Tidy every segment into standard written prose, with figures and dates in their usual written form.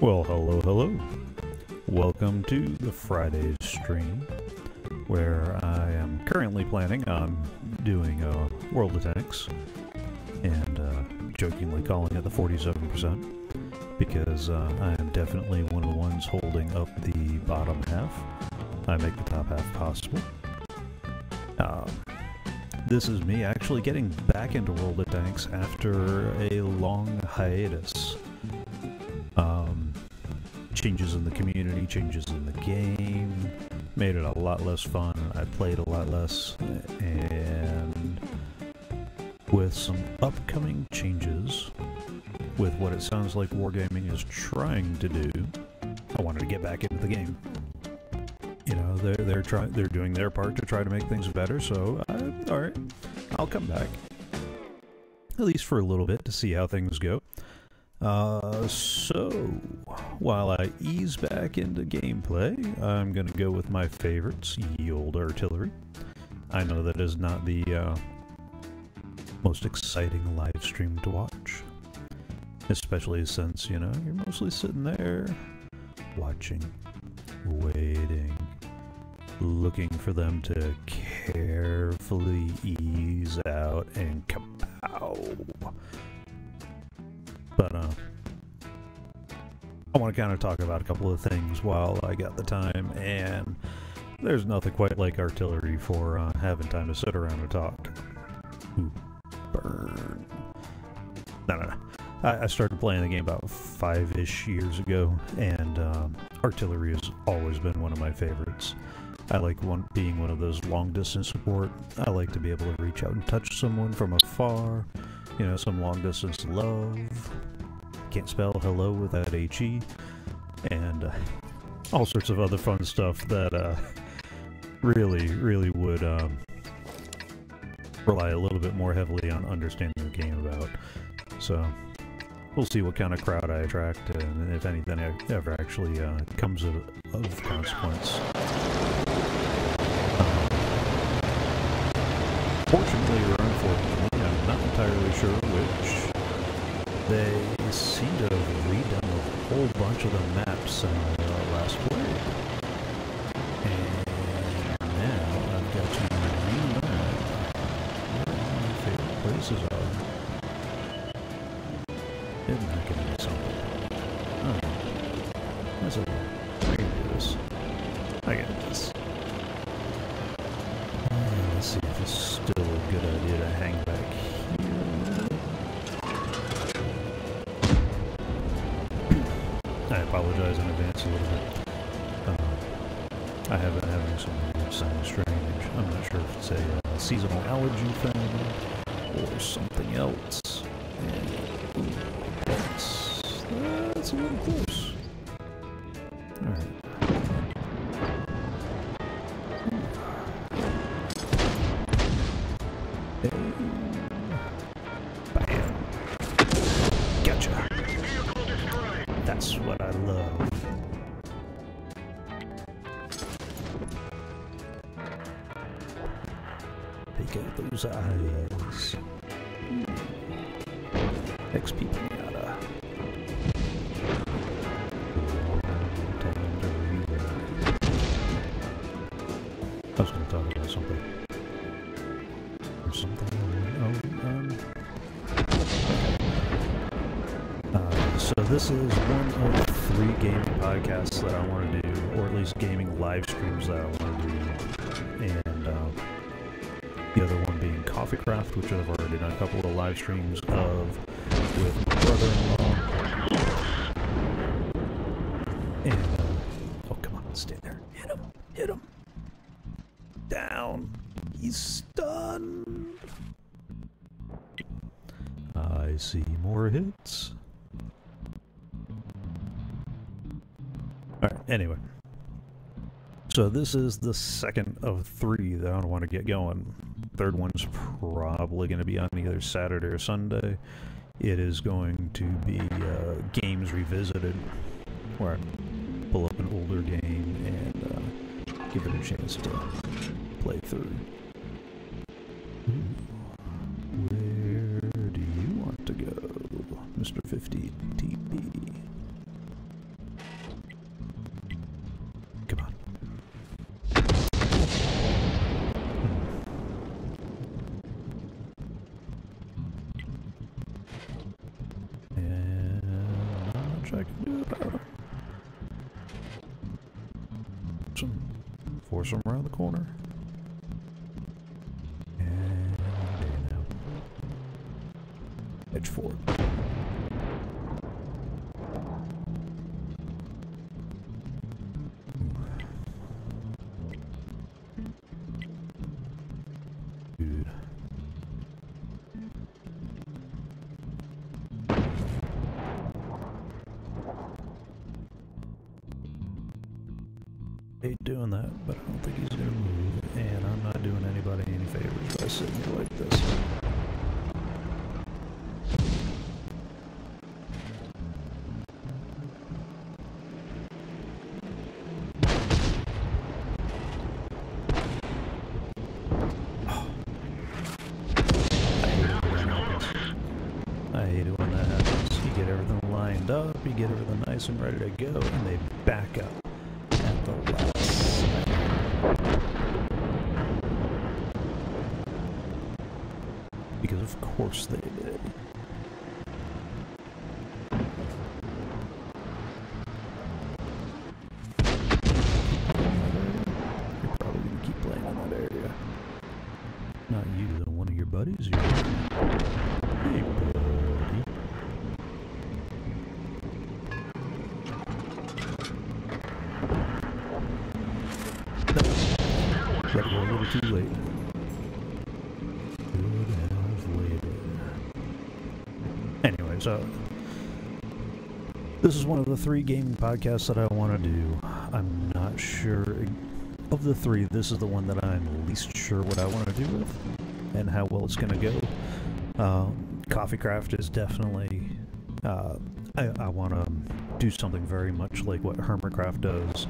Well, hello, hello. Welcome to the Friday stream, where I am currently planning on doing World of Tanks, and jokingly calling it the 47%, because I am definitely one of the ones holding up the bottom half. I make the top half possible. This is me actually getting back into World of Tanks after a long hiatus. Changes in the community, changes in the game, made it a lot less fun. I played a lot less, and with some upcoming changes, with what it sounds like Wargaming is trying to do, I wanted to get back into the game. You know, they're doing their part to try to make things better, so all right, I'll come back, at least for a little bit, to see how things go. So while I ease back into gameplay, I'm gonna go with my favorites, ye olde artillery. I know that is not the most exciting live stream to watch, especially since, you know, you're mostly sitting there watching, waiting, looking for them to carefully ease out and kapow. But I want to kind of talk about a couple of things while I got the time, and there's nothing quite like artillery for having time to sit around and talk. Ooh, burn. No. I started playing the game about 5-ish years ago, and artillery has always been one of my favorites. I like being one of those long-distance support. I like to be able to reach out and touch someone from afar. You know, some long-distance love. Can't spell hello without H-E. And all sorts of other fun stuff that really would rely a little bit more heavily on understanding the game about. So we'll see what kind of crowd I attract, and if anything ever actually comes of consequence. Fortunately or unfortunately, I'm not entirely sure which. They seem to have redone a whole bunch of the maps in my last play. And now I've got to relearn where my favorite places are. Isn't that going to be something? Oh, that's okay. I can do this. I got this. Let's see if it's still a good idea to hang back here. I apologize in advance a little bit. I have been having some weird sound strange. I'm not sure if it's a seasonal allergy thing or something else. And, ooh, that's a little close. Alright. Bam. Gotcha. That's what I love. Pick out those eyes. XP pinata. I was going to talk about something. Or something. So this is one of 3 gaming podcasts that I want to do, or at least gaming live streams that I want to do. And the other one being Coffee Craft, which I've already done a couple of live streams of with my brother-in-law. And, oh, come on, stay there. Hit him. Hit him. Down. He's stunned. I see more hits. Alright, anyway. So this is the second of 3 that I want to get going. Third one's probably going to be on either Saturday or Sunday. It is going to be Games Revisited, where I pull up an older game and give it a chance to play through. Where do you want to go, Mr. 50 TP? much I can do about them. Force them around the corner. And there now. Edge forward. Dude. Hate doing that, but I don't think he's gonna move, and I'm not doing anybody any favors by sitting here like this. I hate it when that happens. You get everything lined up, you get everything nice and ready to go, and they back up at the last second. Because of course they did. You're probably going to keep playing in that area. Not you, though. One of your buddies. Hey, buddy. Let go a little too late. Could have waited. Anyway, so this is one of the 3 gaming podcasts that I want to do. I'm not sure of the 3. This is the one that I'm least sure what I want to do with and how well it's going to go. Coffee Craft is definitely. I want to do something very much like what Hermitcraft does.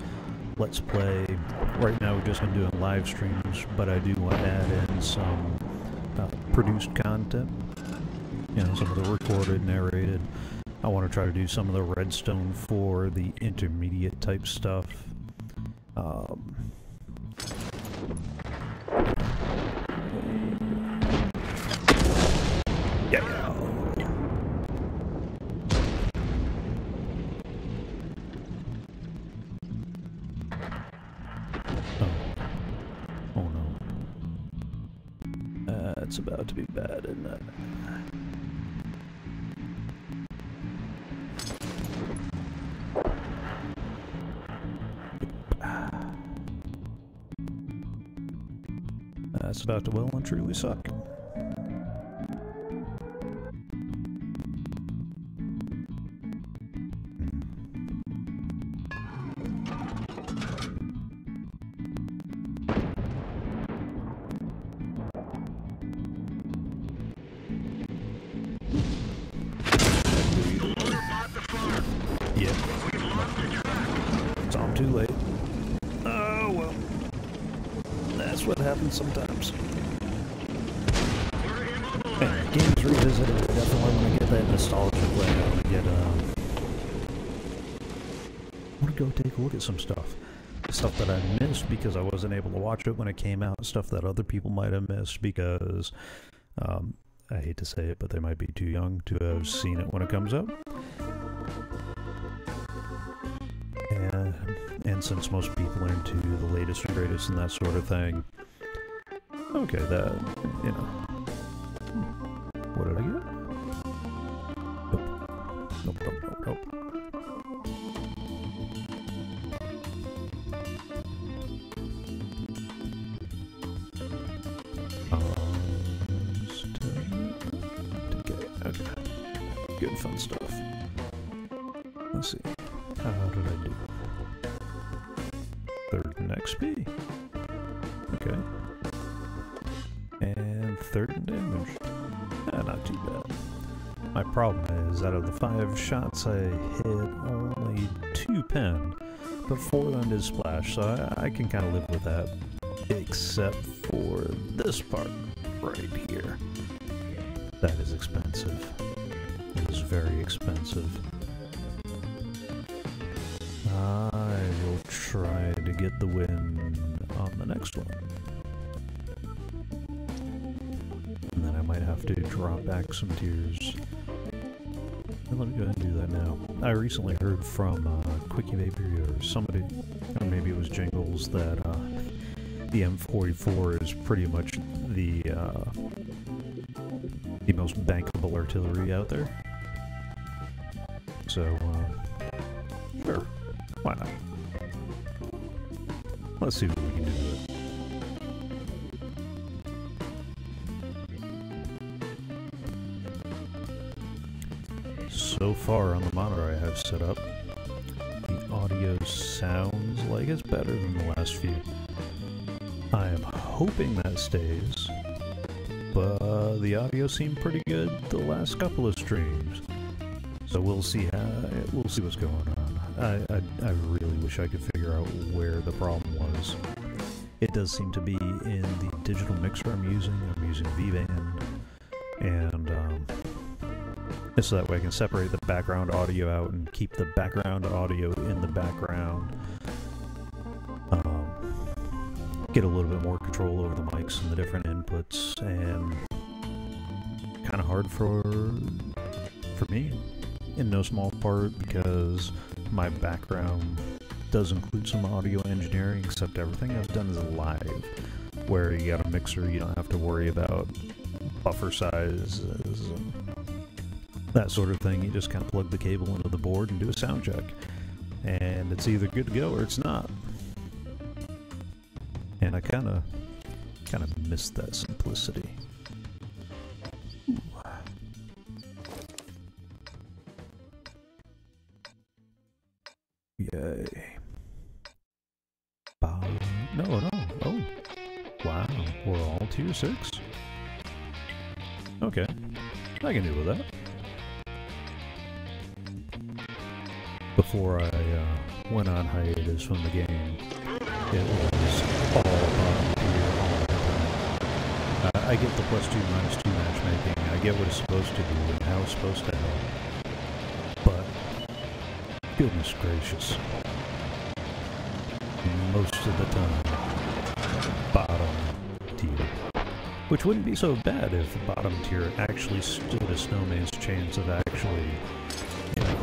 Let's Play. Right now we're just going to do live streams, but I do want to add in some produced content. You know, some of the recorded, narrated. I want to try to do some of the redstone for the intermediate type stuff. Yeah. Oh no. It's about to be bad, isn't it? That's about to well and truly suck. Yeah. It's on too late. Oh well. That's what happens sometimes. Hey, Games Revisited, I definitely want to get that nostalgia play. I want to get, I want to go take a look at some stuff. Stuff that I missed because I wasn't able to watch it when it came out. Stuff that other people might have missed because, I hate to say it, but they might be too young to have seen it when it comes out. And since most people are into the latest and greatest and that sort of thing, okay, that, you know. What did I get? Nope. Okay. Good fun stuff. Let's see. How did I do? 3rd in XP. Okay. And 3rd in damage. Not too bad. My problem is, out of the 5 shots I hit, only 2 pinned, but 4 of them did splash, so I can kind of live with that. Except for this part right here. That is expensive. It is very expensive. I will try to get the win on the next one. And then I might have to drop back some tiers. let me go ahead and do that now. I recently heard from Quickie Baby or somebody, or maybe it was Jingles, that the M44 is pretty much the most bankable artillery out there. So, sure, why not? Let's see what we can do with it. So far on the monitor I have set up, the audio sounds like it's better than the last few. I am hoping that stays, but the audio seemed pretty good the last couple of streams. So we'll see what's going on. I really wish I could figure out where the problem was. It does seem to be in the digital mixer I'm using. I'm using V-Band, and so that way I can separate the background audio out and keep the background audio in the background. Get a little bit more control over the mics and the different inputs, and kind of hard for me, in no small part because my background does include some audio engineering, except everything I've done is live, where you got a mixer, you don't have to worry about buffer sizes and that sort of thing. You just kind of plug the cable into the board and do a sound check, and it's either good to go or it's not. And I kind of miss that simplicity. Ooh. Yay. No. Oh. Wow. We're all tier 6? Okay. I can deal with that. Before I went on hiatus from the game, it was all bottom tier all the time. I get the +2, -2 matchmaking. I get what it's supposed to do and how it's supposed to help. But, goodness gracious, most of the time, bottom tier. Which wouldn't be so bad if the bottom tier actually stood a snowman's chance of actually, you know,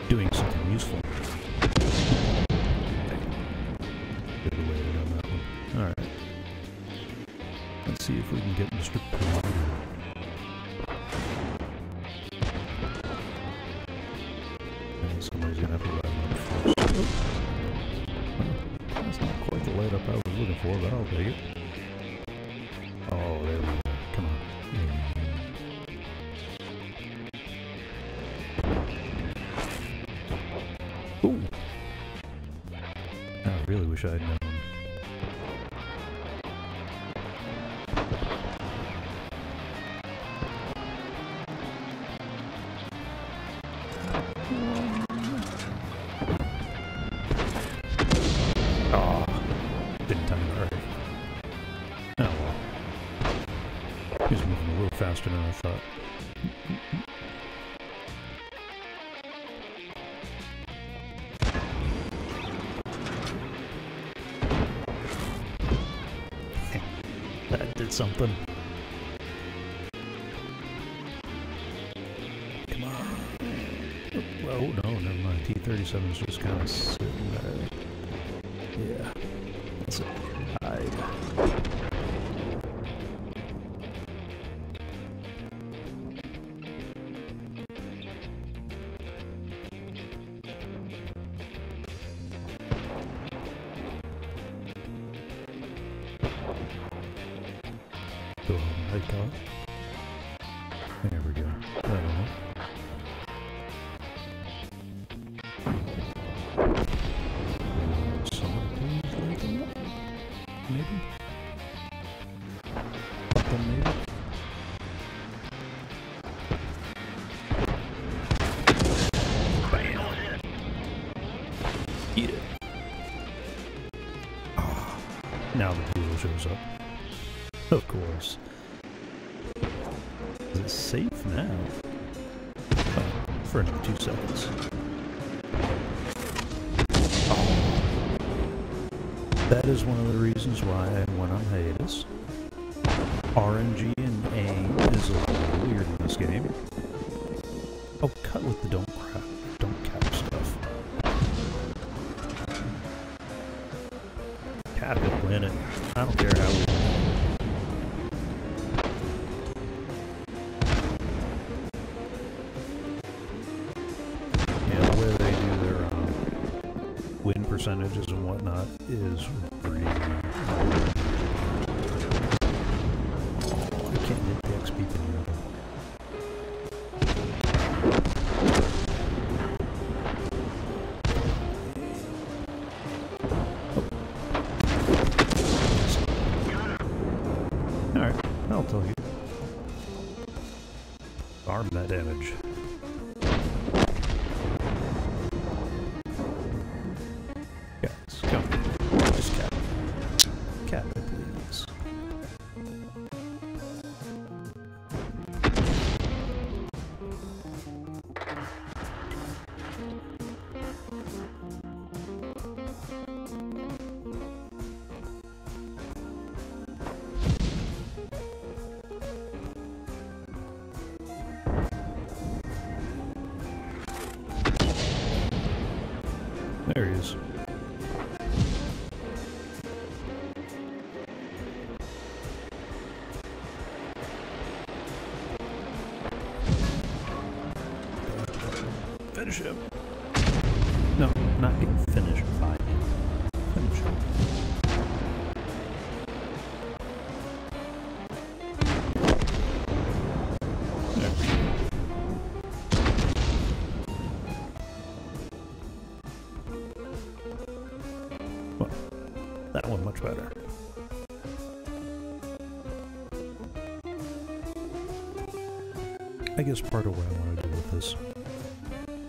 doing something useful. Alright. Let's see if we can get Mr. Pooh. And somebody's gonna have to light him up first. Well, that's not quite the light up I was looking for, but I'll take it. Oh, there we go. Come on. Ooh! I really wish I had known. Faster than I thought. That did something. Come on. Oh, no, never mind. T-37 is just kind of sitting there. Yeah. That's it. Hide. There we go. That'll help. Somebody please light them up? Maybe? Then maybe? Bam! Eat it. Oh, now the pool shows up. Of course. Is it safe now? For another 2 seconds. Oh. That is one of the reasons why I went on hiatus. RNG and aim is a little weird in this game. Oh, cut with the don't cap stuff. Cap it, win it. I don't care how we win. Yeah, the way they do their win percentages and whatnot is really... I can't hit the XP thing. Alright, I'll tell you. Arm that damage. Guys, come on. Just cap it. Cap it, please. There he is. Finish him. No, not getting finished by him. Finish him. There. Well, that one much better. I guess part of what I want to do with this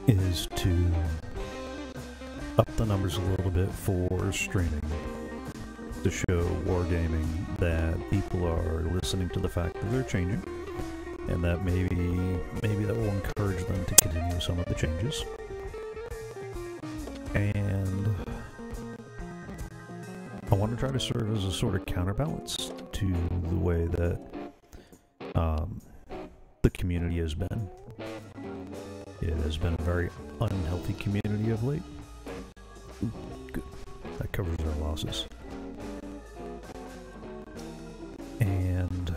is to up the numbers a little bit for streaming, to show wargaming that people are listening to the fact that they're changing, and that maybe that will encourage them to continue some of the changes. And I want to try to serve as a sort of counterbalance to the way that the community has been. It has been a very unhealthy community of late. Ooh, good. That covers our losses. And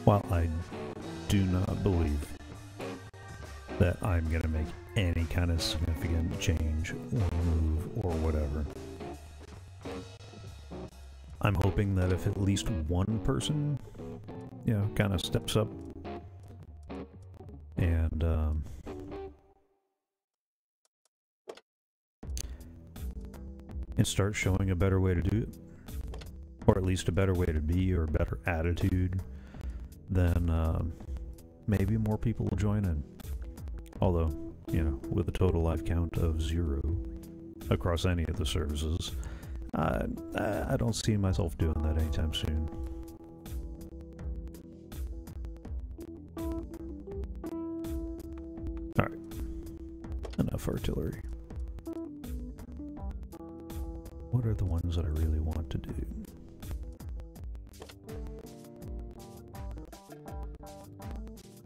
while I do not believe that I'm going to make any kind of significant change or move or whatever, I'm hoping that if at least one person, you know, kind of steps up and starts showing a better way to do it, or at least a better way to be, or a better attitude, then maybe more people will join in. Although, you know, with a total life count of 0 across any of the services, I don't see myself doing that anytime soon. Alright. Enough artillery. What are the ones that I really want to do?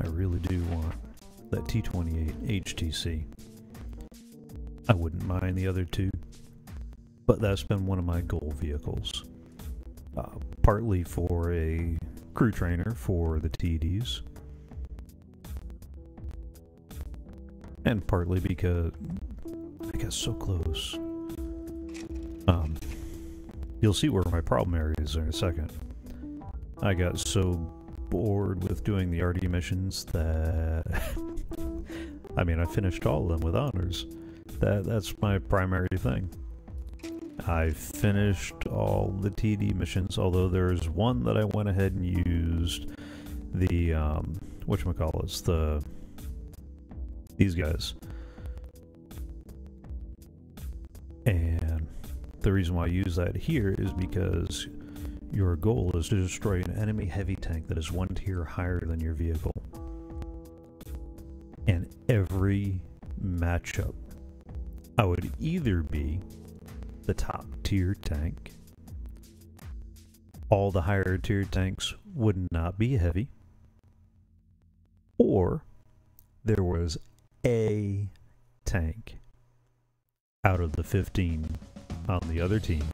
I really do want that T-28 HTC. I wouldn't mind the other two, but that's been one of my goal vehicles. Partly for a crew trainer for the TDs, and partly because I got so close. You'll see where my problem areas are in a second. I got so bored with doing the RD missions that I mean, I finished all of them with honors. That's my primary thing. I finished all the TD missions, although there's one that I went ahead and used the whatchamacallits, these guys. And the reason why I use that here is because your goal is to destroy an enemy heavy tank that is 1 tier higher than your vehicle. And every matchup, I would either be the top tier tank. All the higher tier tanks would not be heavy, or there was a tank out of the 15 on the other team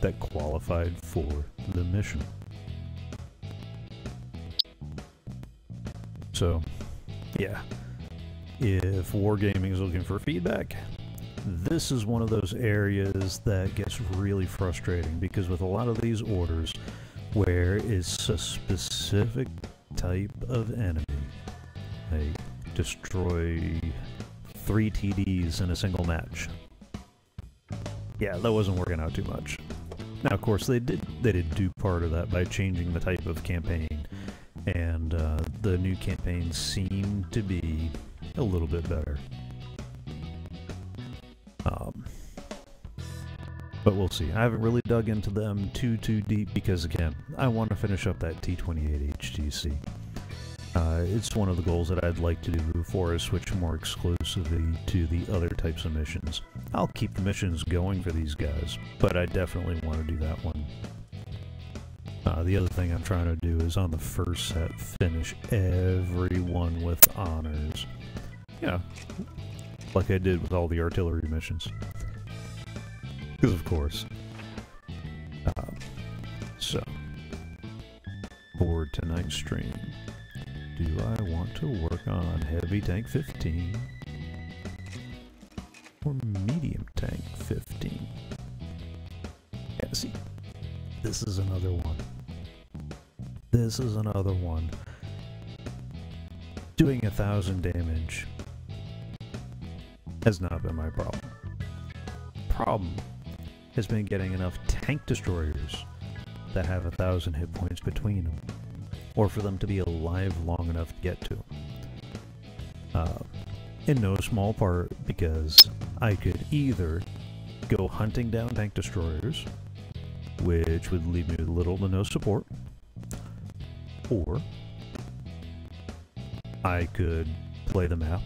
that qualified for the mission. So, yeah, if Wargaming is looking for feedback, this is one of those areas that gets really frustrating, because with a lot of these orders where it's a specific type of enemy, like destroy 3 TDs in a single match, yeah, that wasn't working out too much. Now, of course, they did do part of that by changing the type of campaign, and the new campaign seemed to be a little bit better. But we'll see. I haven't really dug into them too deep because, again, I want to finish up that T28 HGC. It's one of the goals that I'd like to do before I switch more exclusively to the other types of missions. I'll keep the missions going for these guys, but I definitely want to do that one. The other thing I'm trying to do is on the first set, finish everyone with honors. Yeah, like I did with all the artillery missions. Because of course. So, for tonight's stream, do I want to work on Heavy Tank 15 or Medium Tank 15? Yeah, see, this is another one. This is another one. Doing 1,000 damage has not been my problem. Problem has been getting enough tank destroyers that have 1,000 hit points between them, or for them to be alive long enough to get to them. In no small part because I could either go hunting down tank destroyers, which would leave me with little to no support, or I could play the map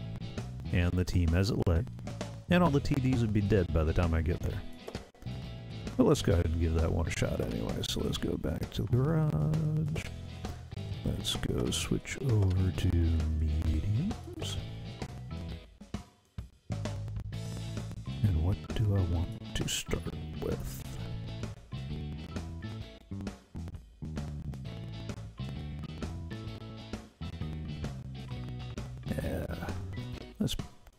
and the team as it lay, and all the TDs would be dead by the time I get there. But let's go ahead and give that one a shot anyway. So let's go back to the garage. Let's go switch over to mediums. And what do I want to start with? Yeah, let's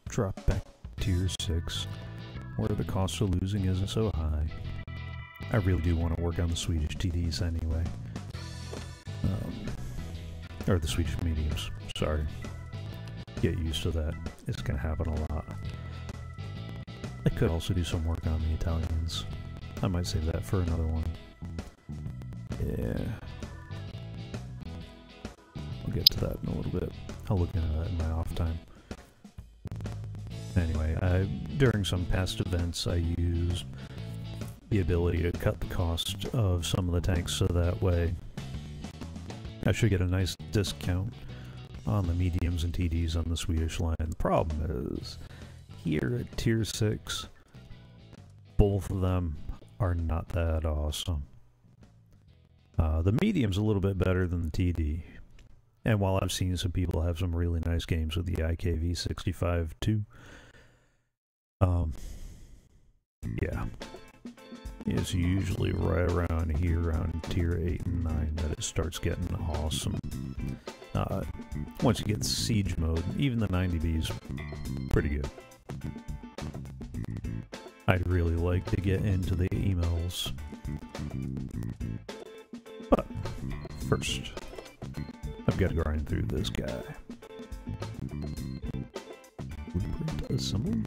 drop back tier 6, where the cost of losing isn't so high. I really do want to work on the Swedish TDs anyway. Or the Swedish mediums, sorry. Get used to that. It's going to happen a lot. I could also do some work on the Italians. I might save that for another one. Yeah. I'll get to that in a little bit. I'll look into that in my off time. Anyway, during some past events I used the ability to cut the cost of some of the tanks so that way I should get a nice discount on the mediums and TDs on the Swedish line. The problem is, here at tier 6, both of them are not that awesome. The medium's a little bit better than the TD. And while I've seen some people have some really nice games with the IKV-65 too, yeah, it's usually right around here, around tier 8 and 9, that it starts getting awesome. Once you get siege mode, even the 90B's pretty good. I'd really like to get into the emails, but first, I've got to grind through this guy. Blueprint assembly?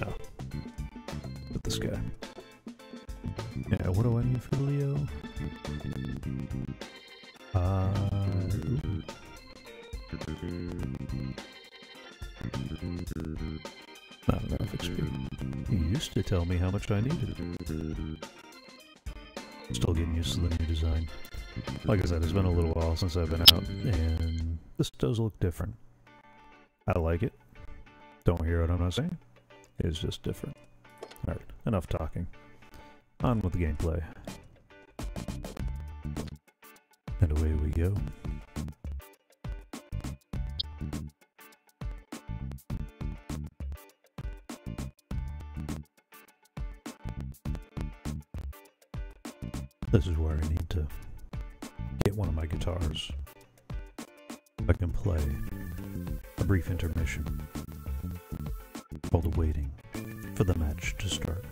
Oh. With this guy. Yeah, what do I need for Leo? Not enough XP. You used to tell me how much I needed. Still getting used to the new design. Like I said, it's been a little while since I've been out, and this does look different. I like it. Don't hear what I'm not saying. It's just different. Alright, enough talking. On with the gameplay. And away we go. to get one of my guitars. I can play a brief intermission while waiting for the match to start.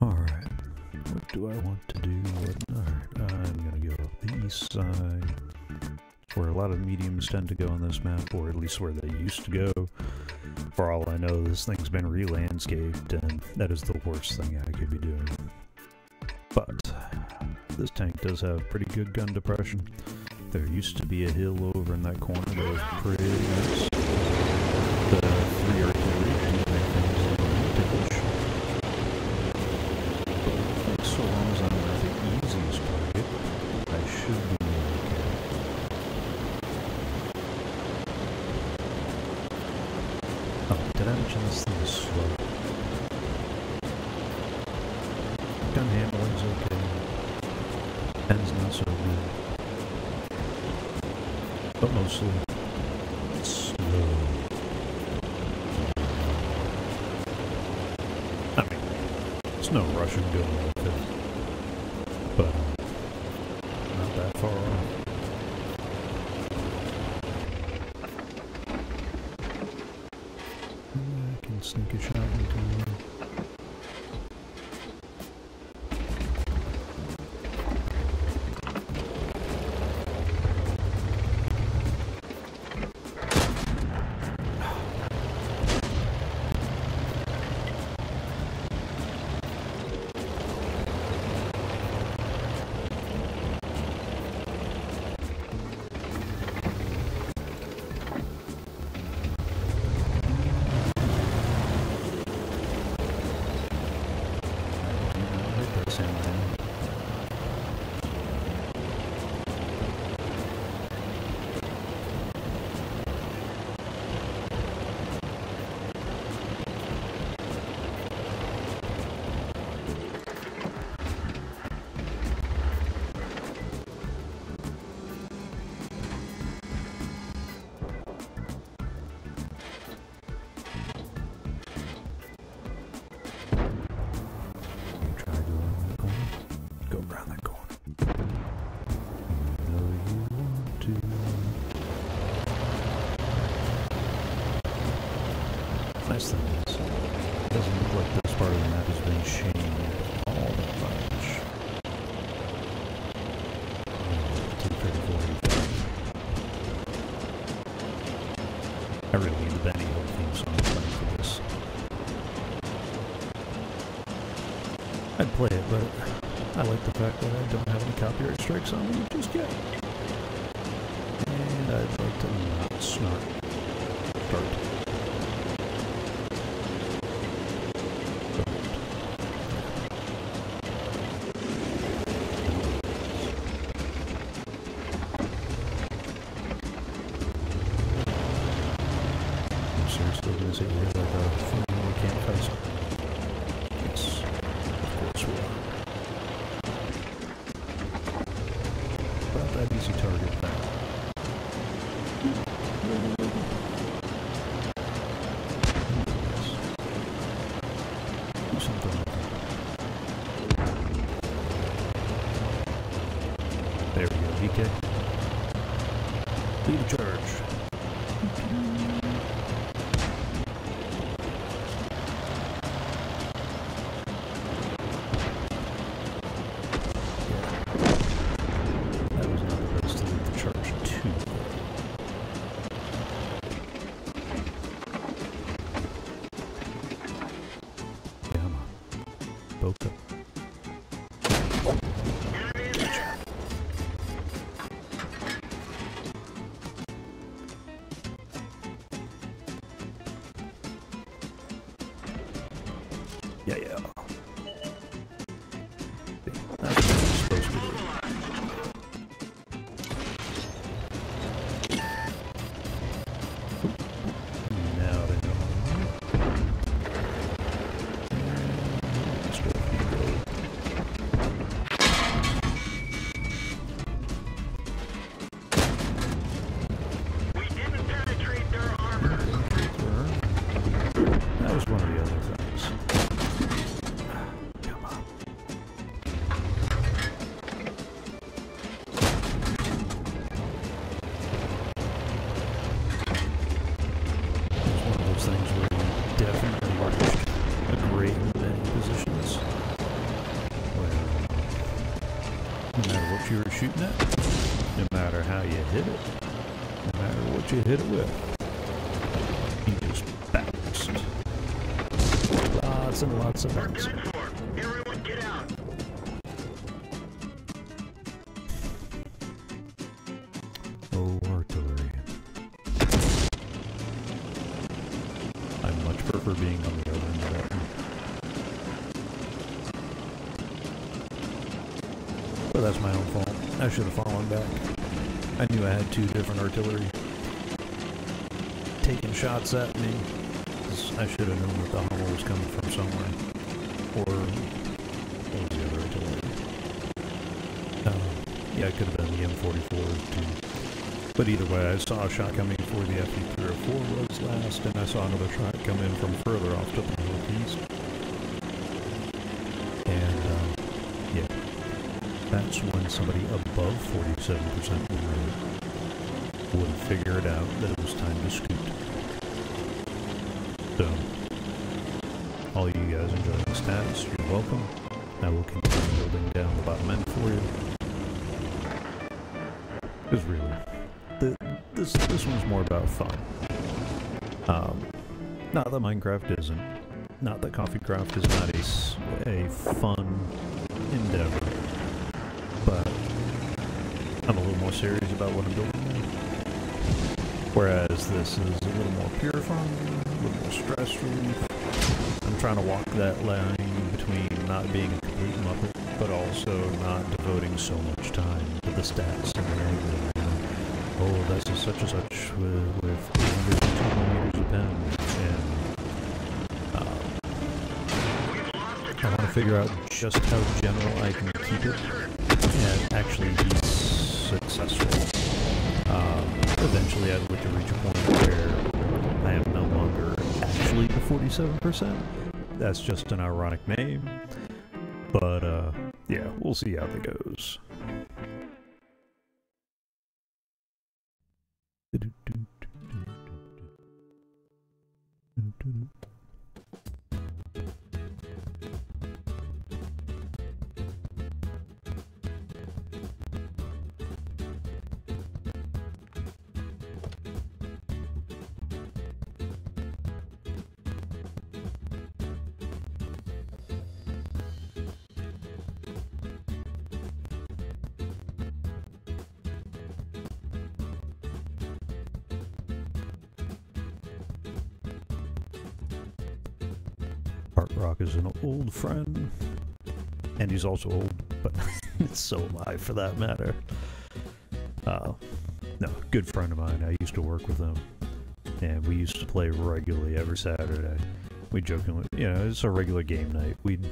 Alright, what do I want to do? Alright, I'm gonna go up the east side, where a lot of mediums tend to go on this map, or at least where they used to go. For all I know, this thing's been re-landscaped, and that is the worst thing I could be doing. But this tank does have pretty good gun depression. There used to be a hill over in that corner that was pretty nice. The 3 artillery do make things a little ticklish. But I think so long as I'm at the easiest target, I should be okay. Oh, did I mention this thing is slow? Gun handling's okay. Pen's not so good. But mostly, it's slow. I mean, it's no Russian going with it. But, not that far off. I can sneak a shot into him. Nice thing is, it doesn't look like this part of the map has been changed all that much. 234. I really need the Benny Hill theme song playing for this. I'd play it, but I like the fact that I don't have any copyright strikes on me just yet. And I'd like to not start. Seriously gonna sit here like a funeral campfire? Yes, of course we are. About that easy target thing. Do something like that. There we go, DK. Lead the charge. Boca. Yeah. That's what it's supposed to do. Now they know. those things where you definitely reached a great many positions where no matter what you were shooting at, no matter how you hit it, no matter what you hit it with, you just bounced. Lots and lots of bouncing. Everyone get out. Oh, artillery. I much prefer being on the other end of that one. But that's my own fault. I should have fallen back. I knew I had two different artillery taking shots at me. I should have known that the Hummel was coming from somewhere. Or what was the other artillery? Yeah, it could have been the M44 too. But either way, I saw a shot coming for the FE304 was last, and I saw another shot come in from further off to the northeast. And yeah, that's when somebody above 47% would figure it out that it was time to scoot. So, all you guys enjoying the stats, you're welcome. I will continue building down the bottom end for you. Because really, this one's more about fun. Not that Minecraft isn't. Not that CoffeeCraft is not a fun endeavor. But I'm a little more serious about what I'm building now. Whereas this is a little more pure fun, a little more stress relief. I'm trying to walk that line between not being a complete muppet, but also not devoting so much time to the stats and the angling. Oh, that's a such and such with 202 millimeters of pen, and I want to figure out just how general I can keep it and actually be successful. Eventually I'd like to reach a point where I am no longer actually the 47%. That's just an ironic name. But, yeah, we'll see how that goes. Art Rock is an old friend, and he's also old, but so am I for that matter. No, good friend of mine. I used to work with him, and we used to play regularly every Saturday. We jokingly, it's a regular game night. We'd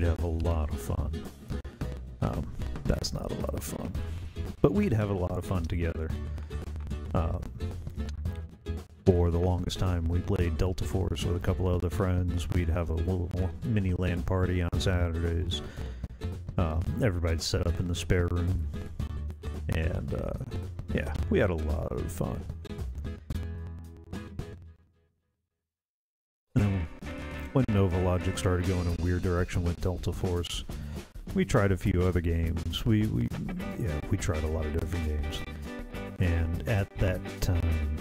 have a lot of fun. That's not a lot of fun, but we'd have a lot of fun together. For the longest time, we played Delta Force with a couple other friends. We'd have a little mini LAN party on Saturdays. Everybody'd set up in the spare room. And, yeah, we had a lot of fun. And then when Nova Logic started going in a weird direction with Delta Force, we tried a few other games. We tried a lot of different games. And at that time,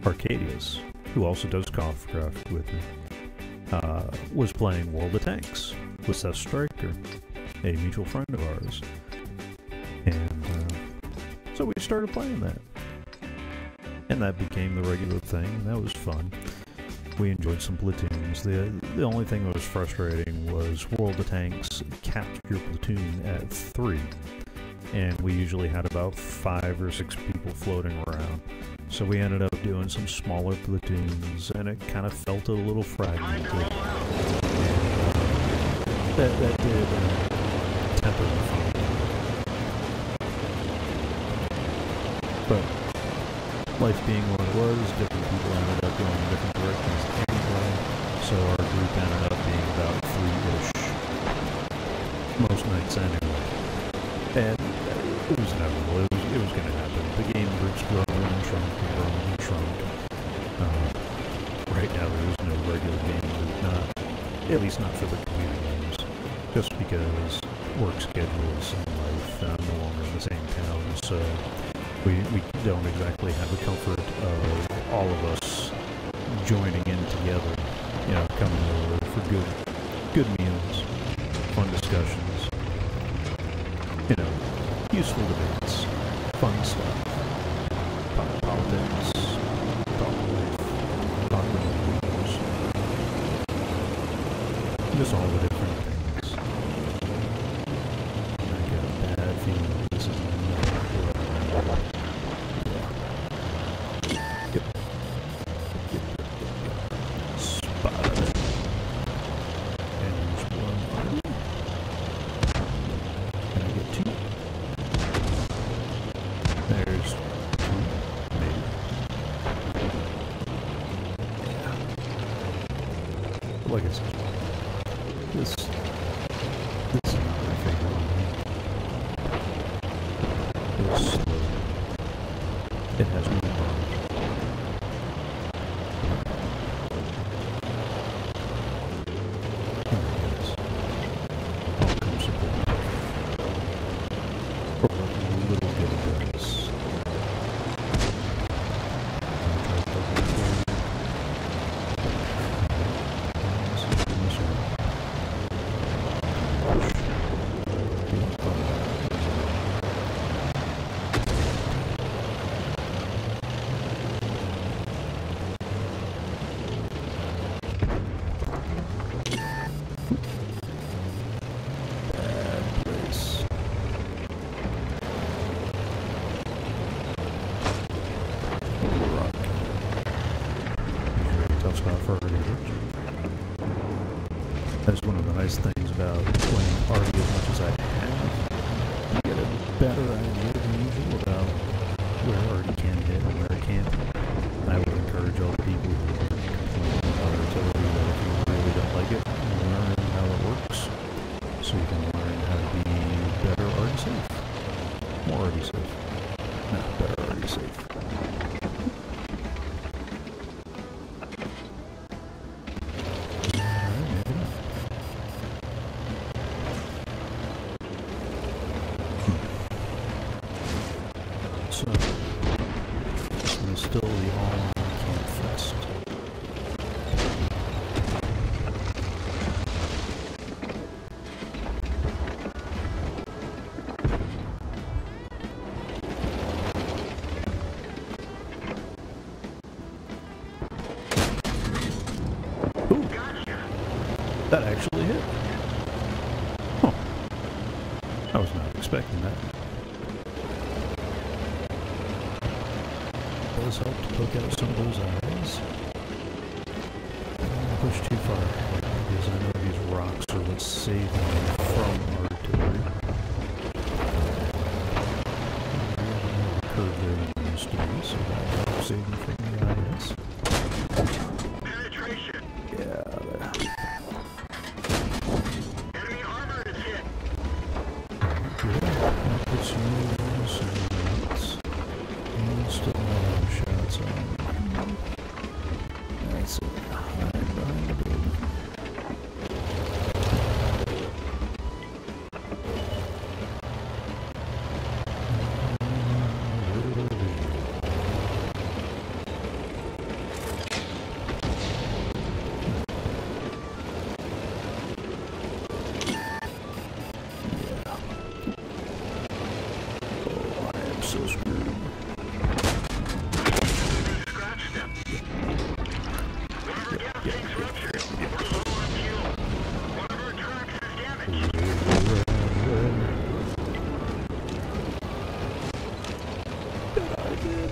Arcadius, who also does CoffeeCraft with me, was playing World of Tanks with Seth Striker, a mutual friend of ours. And so we started playing that. And that became the regular thing, and that was fun. We enjoyed some platoons. The only thing that was frustrating was World of Tanks capped your platoon at 3. And we usually had about 5 or 6 people floating around. So we ended up doing some smaller platoons, and it kind of felt a little fragmented. And, that did temper the fun. But life being what it was, different people ended up going in different directions anyway. So our group ended up being about 3-ish most nights anyway. And it was inevitable. It was going to happen. The game group's grown and shrunk and grown and shrunk. is no regular game loop, not, at least not for the computer games, just because work schedules and life, I'm no longer in the same town, so we don't exactly have the comfort of all of us joining in together, you know, coming over for good meals, fun discussions, you know, useful debates, fun stuff, talk politics, talk life, talk news, just all the different things. I get a bad feeling this is not what I want. Yep. Spotted it. And there's one already. Can I get two? There's two, maybe. Yeah. Like I said, this is not my favorite one. It's slow. It has no bars. Oh my goodness. I'll come support me. For a little bit of this. I'll try to plug it for you. This is the mission. Push. Feels fun. Bad place. Rock. Usually a tough spot for Artie. That's one of the nice things about playing Artie as much as I have. You get a better idea than usual about where Artie can hit and where it can't. I would encourage all the people who complain about artillery that if you really don't like it, learn how it works. So you can learn how to be better Artie safe. More Artie safe. Not better Artie safe. Alright, maybe not. So, this one is still the all-on Camp Fest. Ooh, that actually hit. Huh. I was not expecting that. Does help to poke out some of those eyes. Don't push too far because I know these rocks are what's saving me from artillery. Curve there than it used to be, so that helps save me from the eyes. Penetration. Yeah, there. Enemy armor is hit. Good. That puts you in some shots. And still no shots on. That's it. Hide behind the building. Yeah. Oh, I am so screwed. Scratch them. Whatever gas tanks ruptured. We're low on fuel. One of our tracks is damaged. I did.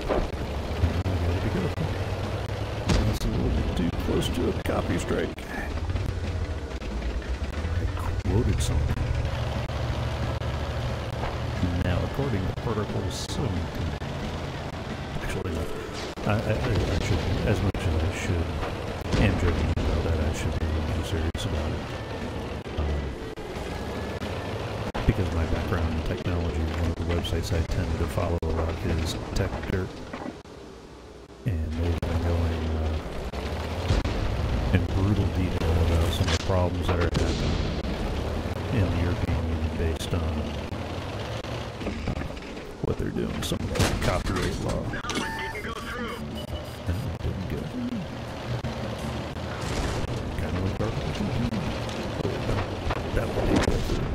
I gotta be careful. That's a little bit too close to a copy strike. I quoted something. Now, according to Protocol 17, actually, no. I should, as much as I should, am joking about that, I should be a little more serious about it. Because my background in technology is one of the websites I tend to follow a lot is Tech Dirt, and they've been going in brutal detail about some of the problems that are happening in the European Union based on what they're doing, some of the copyright law. Didn't go through. And it didn't go. Kind of like Article 2. Oh, that one did go through.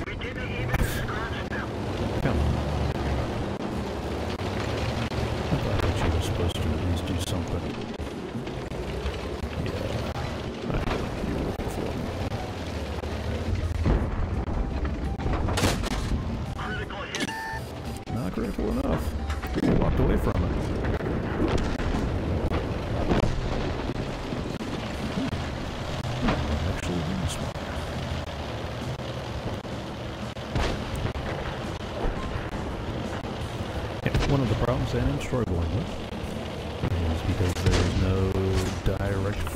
We didn't even scratch them. Come on. I thought that you were supposed to at least do something. Yeah. I know you were looking for me. Critical hit. Not critical enough. You walked away from it. Actually, being smart. Yeah, one of the problems that I'm struggling with is because there is no direct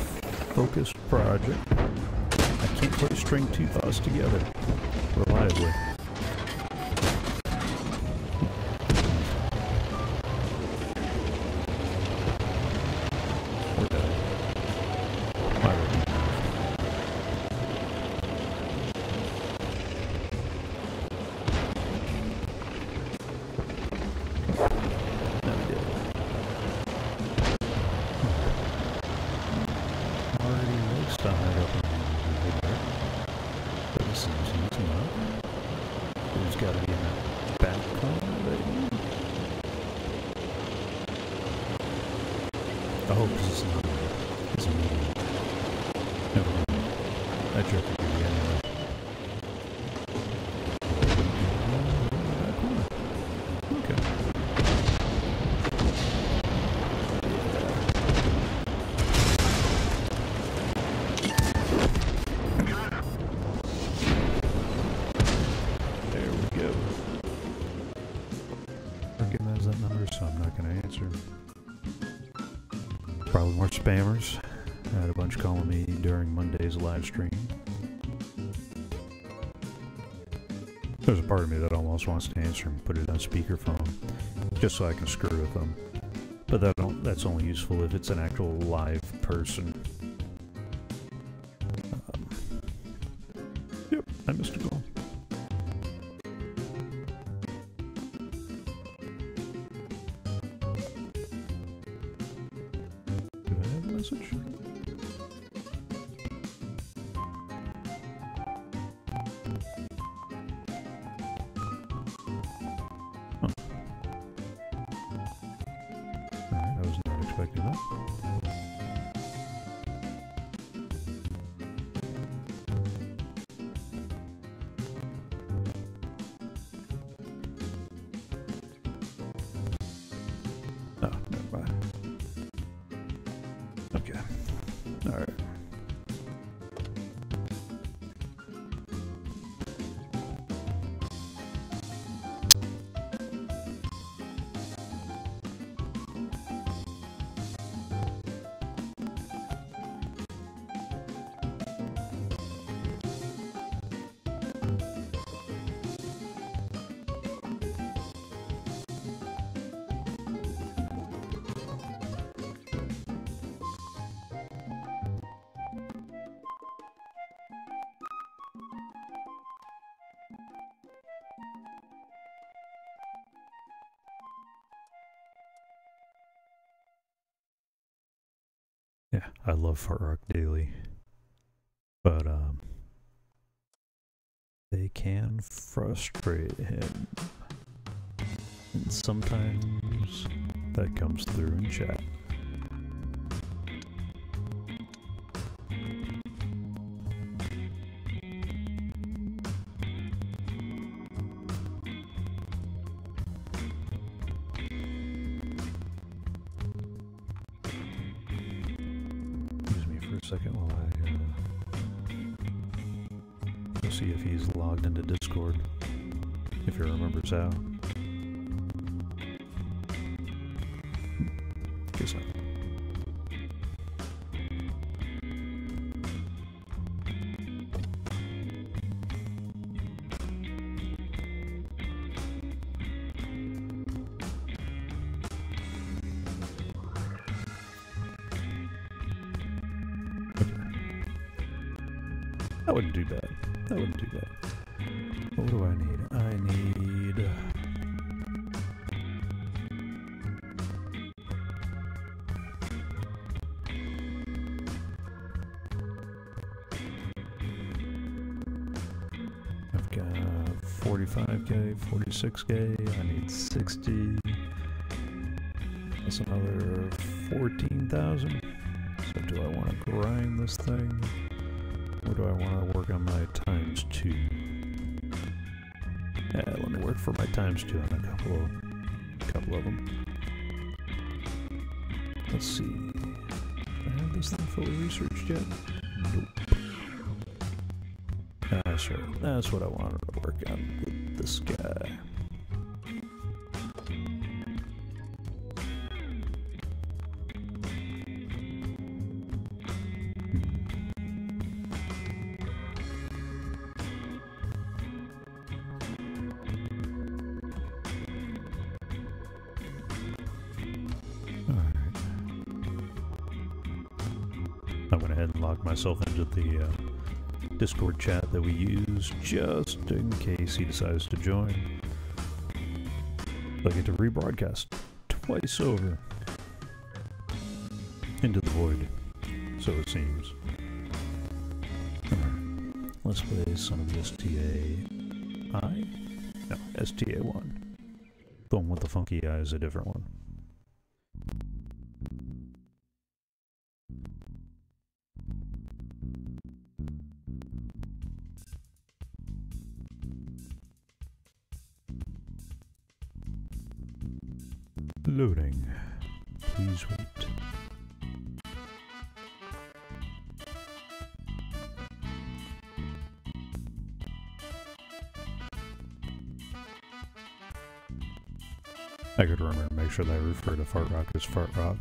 focused project. I can't quite string two thoughts together reliably. Or did I? My record. No, we did. Already looks to hide up in there. But it seems he's not. Who's got to be in that back corner there? Oh, because it's not. It's a medium. Never mind. I joke with you anyway. Back corner. Okay. There we go. Recognize that number, so I'm not going to answer. Probably more spammers. I had a bunch calling me during Monday's live stream. There's a part of me that almost wants to answer and put it on speakerphone, just so I can screw with them. But that's only useful if it's an actual live person. Yep, I missed a call. Do I have a message? Huh. Alright, I was not expecting that. Oh, never mind. Okay. Alright. Yeah, I love Far Rock Daily, but they can frustrate him, and sometimes that comes through in chat. Second while I go see if he's logged into Discord, if he remembers how. Guess not. That wouldn't do bad. That wouldn't do bad. What do I need? I need... I've got 45k, 46k, I need 60. That's another 14,000. So do I want to grind this thing? Or do I want to work on my times 2? Yeah, let me work for my times 2 on a couple of them. Let's see. Do I have this thing fully researched yet? Nope. Ah, sure. That's what I wanted to work on with this guy. I went ahead and logged myself into the Discord chat that we use just in case he decides to join. So I get to rebroadcast twice over into the void, so it seems. Alright, let's play some of the STA-I? No, STA-1. The one with the funky eye is a different one. Loading. Please wait. I could remember to make sure that I refer to Fart Rock as Fart Rock.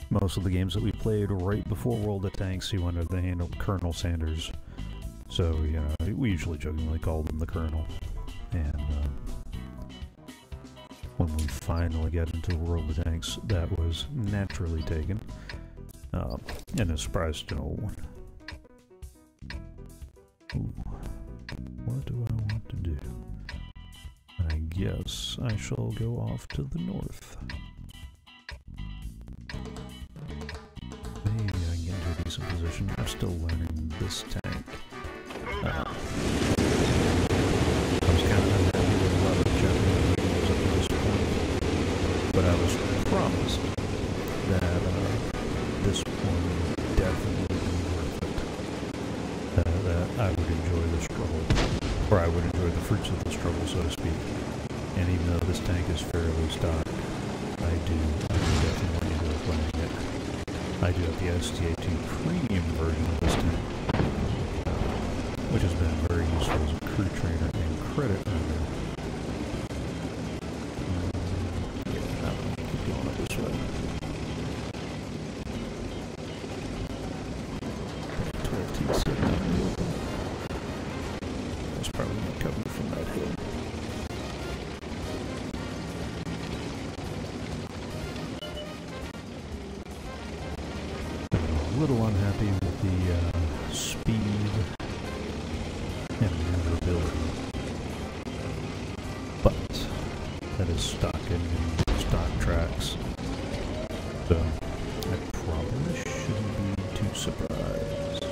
Most of the games that we played right before World of Tanks, he went under the handle Colonel Sanders. So, you know, we usually jokingly called him the Colonel. And, when we finally got into World of Tanks, that was naturally taken. And a surprise to no one. Ooh. What do I want to do? I guess I shall go off to the north. Maybe I can get into a decent position. I'm still learning this tank. I was kind of unhappy with a lot of the Japanese videos up to this point, but I was promised that this one would definitely be worth it. That I would enjoy the struggle, or I would enjoy the fruits of the struggle, so to speak. And even though this tank is fairly stock, I do definitely enjoy playing it. I do have the STA-2 premium version of this tank, which has been very useful as a crew trainer and credit runner. Yeah, I'm gonna keep going up this way. 12T sitting out in the open. That's probably not covered from that hill. I'm a little unhappy with the speed and maneuverability, but that is stock engine, stock tracks, so I probably shouldn't be too surprised.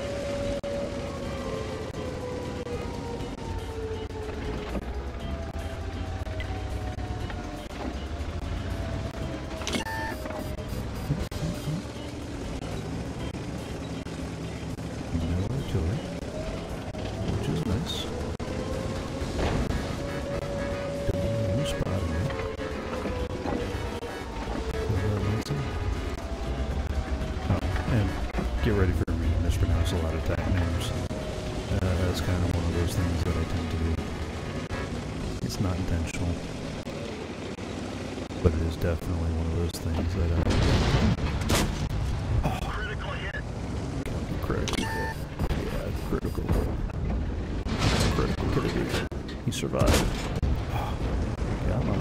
Get ready for me to mispronounce a lot of type names. That's kind of one of those things that I tend to do. It's not intentional, but it is definitely one of those things that I... Oh. Critical hit. Critical hit. Yeah, critical hit. Critical could it be? He survived. Oh, come on.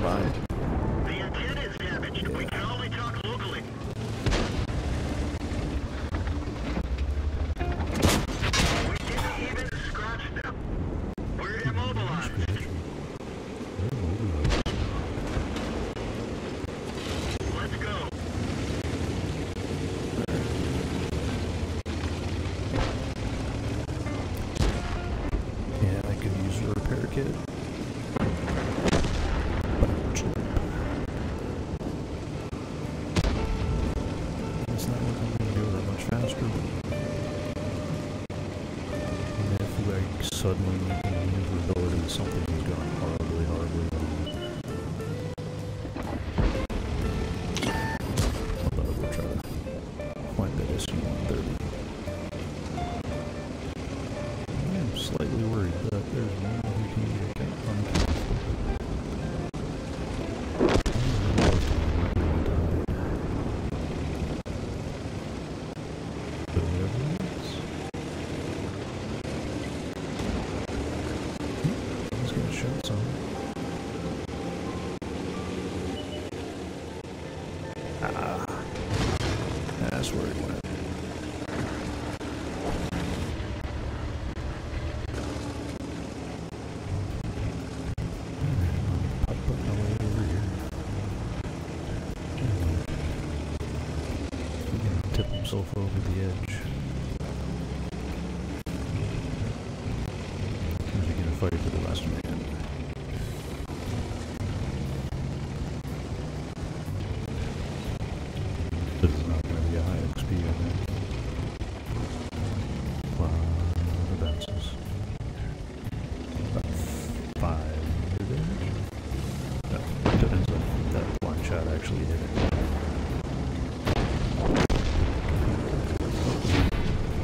fine. The antenna is damaged. We can only talk locally. We didn't even scratch them. We're immobilized. Let's go. Yeah, I could use a repair kit. It's not looking to go that much faster. And if like suddenly maneuverability is something that's gone horribly wrong. Although we'll try to find that SU-130. I'm slightly worried that there's one who can get uncomfortable. He's gonna shot some. Ah, that's where he went. Pop button away over here. He's gonna tip himself over the edge. Is he gonna fight for the last man? This is not gonna be a high XP, I think. Wow, the bounces. About 500 damage? No, depends on if that one shot actually hit it.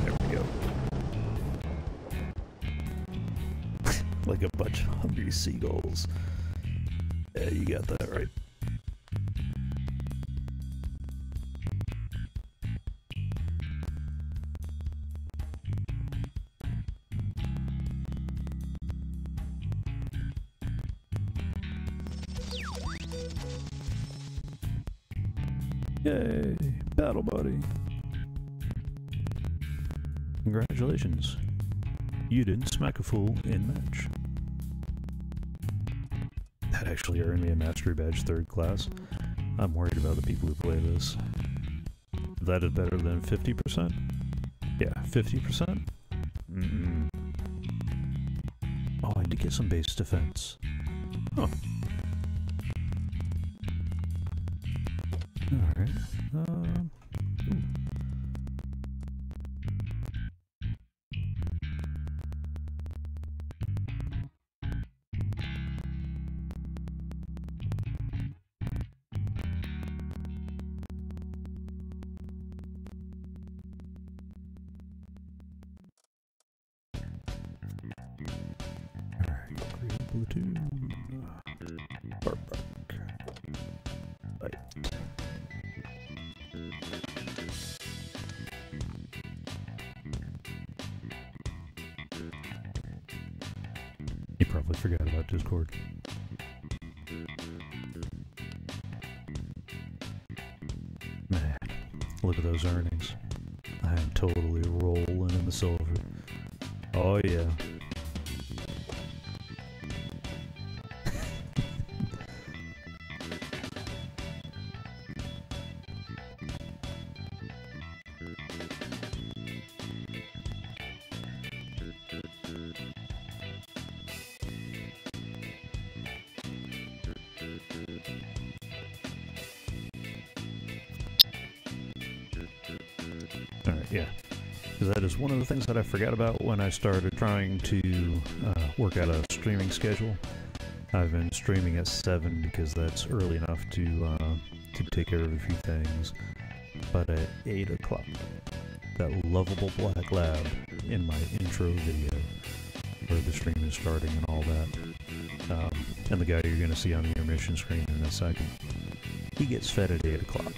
There we go. Like a bunch of hungry seagulls. Yeah, you got that right. Yay! Battle buddy! Congratulations. You didn't smack a fool in match. That actually earned me a Mastery Badge 3rd class. I'm worried about the people who play this. That is better than 50%? Yeah, 50%? Mm-mm. Oh, I did get some base defense. Huh. Alright. Ooh. Alright, create platoon. Bark, bark. Bite. He probably forgot about Discord. Man, look at those earnings. I am totally rolling in the silver. Oh yeah. Alright, yeah. Because that is one of the things that I forgot about when I started trying to work out a streaming schedule. I've been streaming at 7 because that's early enough to take care of a few things. But at 8 o'clock, that lovable black lab in my intro video, where the stream is starting and all that, and the guy you're going to see on the intermission screen in a second, he gets fed at 8 o'clock.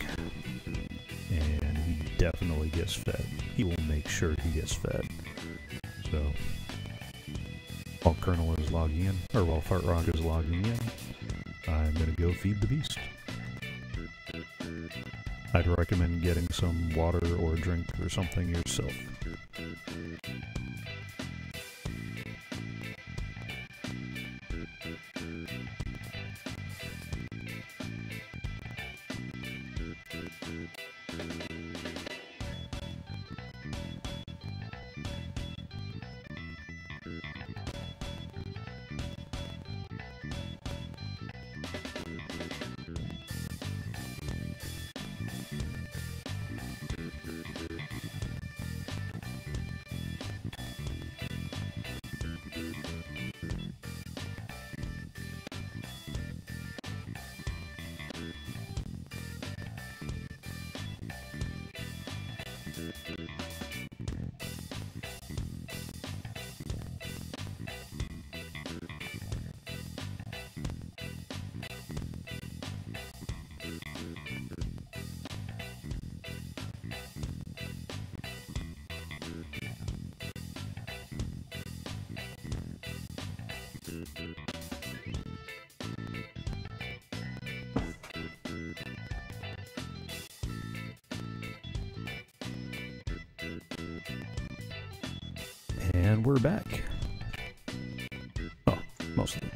And he definitely gets fed. He will make sure he gets fed. So, while Colonel is logging in, or while Fartrock is logging in, I'm gonna go feed the beast. I'd recommend getting some water or a drink or something yourself. And we're back. Oh, mostly.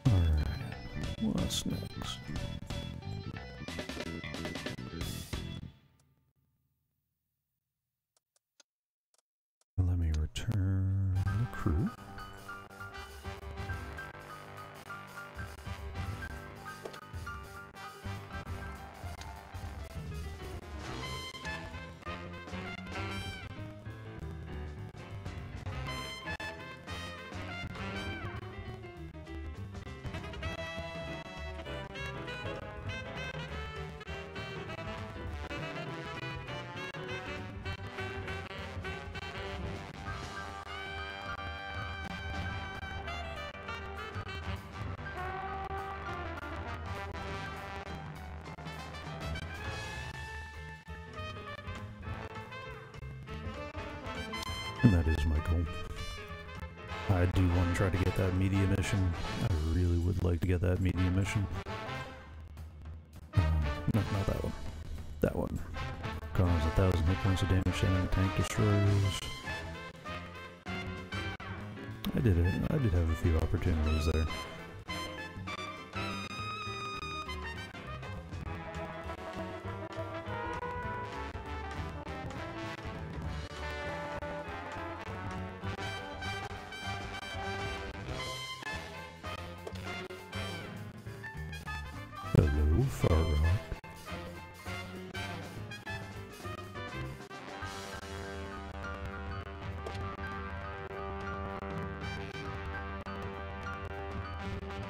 Alright, what's next? Let me return the crew. And that is my goal. I do want to try to get that media mission. I really would like to get that media mission. No, not that one. That one. Cause 1,000 hit points of damage to enemy tank destroyers. I did have a few opportunities there. Hello, Farah.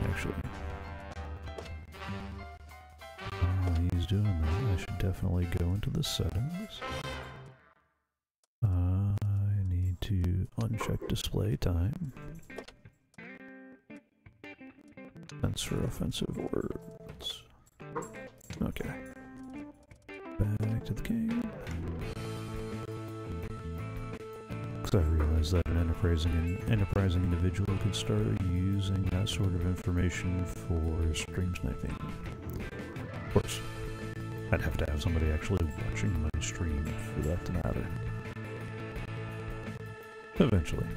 Actually, while he's doing that, I should definitely go into the settings. I need to uncheck display time. Censor offensive words. Okay. Back to the game. Because I realized that an enterprising individual could start using that sort of information for stream sniping. Of course, I'd have to have somebody actually watching my stream for that to matter. Eventually,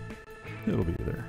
it'll be there.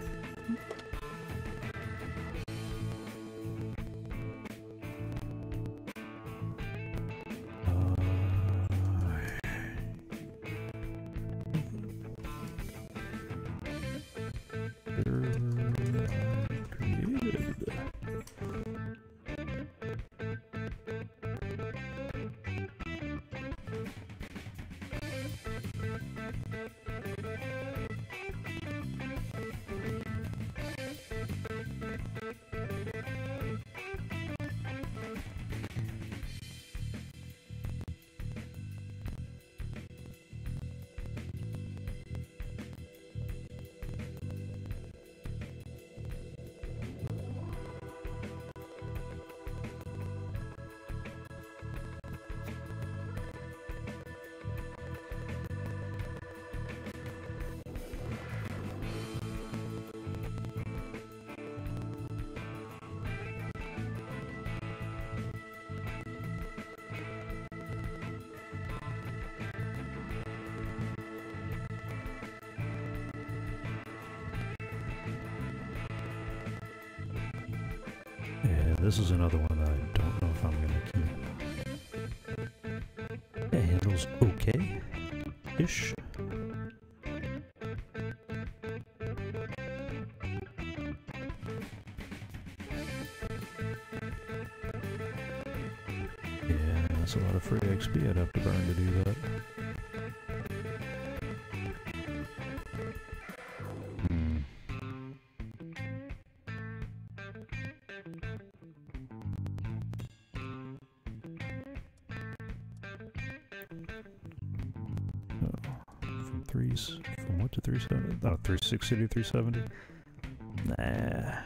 this is another one that I don't know if I'm gonna keep. It handles okay-ish. Yeah, that's a lot of free XP I'd have to burn to do that. From what to 370? Oh, 360 to 370? Nah.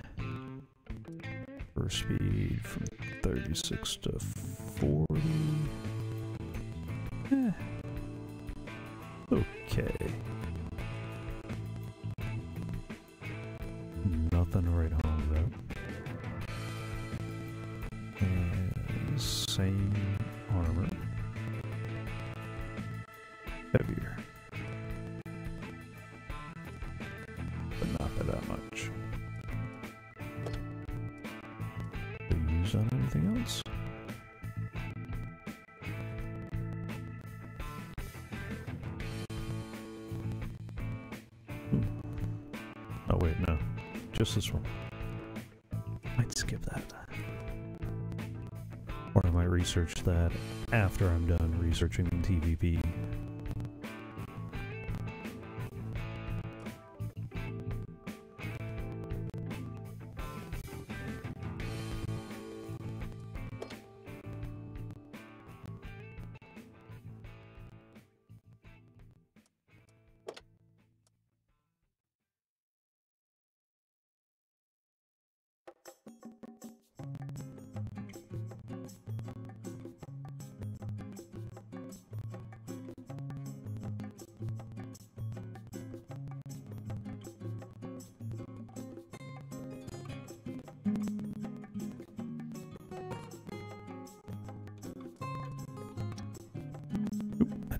Burst speed from 36 to 40. Eh. Okay. Nothing to write home about. And same armor. Heavier. But not by that much. Do you use on anything else? Oh wait, no. Just this one. Might skip that. Or I might research that after I'm done researching TVP.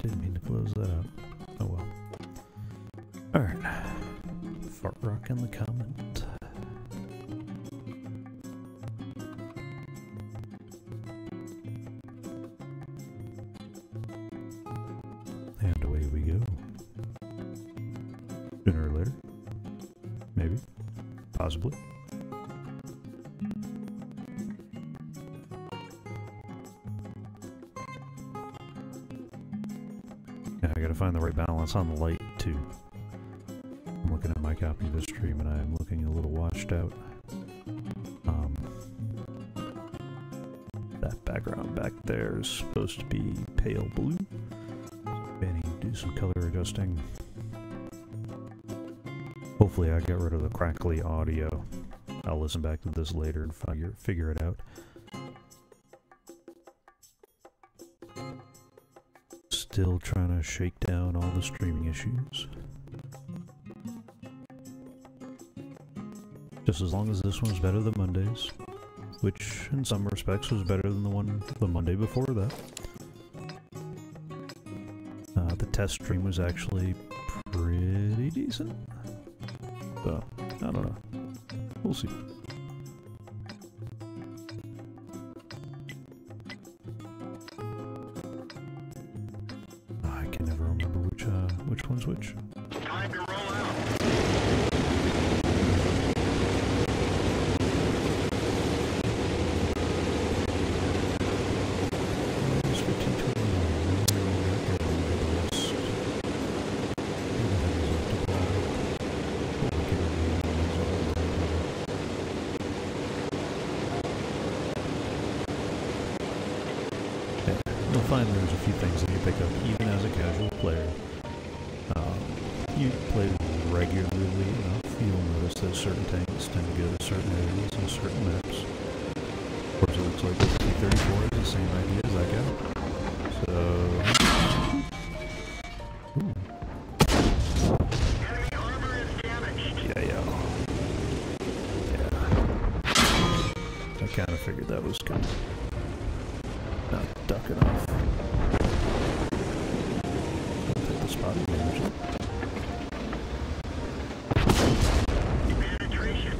Didn't mean to close that up. Oh well. Alright. Fart Rock in the comment. And away we go. Sooner or later. Maybe. Possibly. I gotta find the right balance on the light too. I'm looking at my copy of the stream and I'm looking a little washed out. That background back there is supposed to be pale blue. I need to do some color adjusting. Hopefully I got rid of the crackly audio. I'll listen back to this later and figure it out. Still trying to shake down all the streaming issues. Just as long as this one's better than Monday's, which in some respects was better than the Monday before that. The test stream was actually pretty decent. So, I don't know. We'll see. I can never remember which one's which. Time to roll out. You'll find there's a few things that you pick up even as a casual player. You play regularly enough, you'll notice that certain tanks tend to go to certain areas and certain maps. Of course, it looks like the T-34 is the same idea as that guy. So... Ooh. Enemy armor is damaged. Yeah. I kind of figured that was coming. Not ducking off. I'll take the spot damage. Penetration.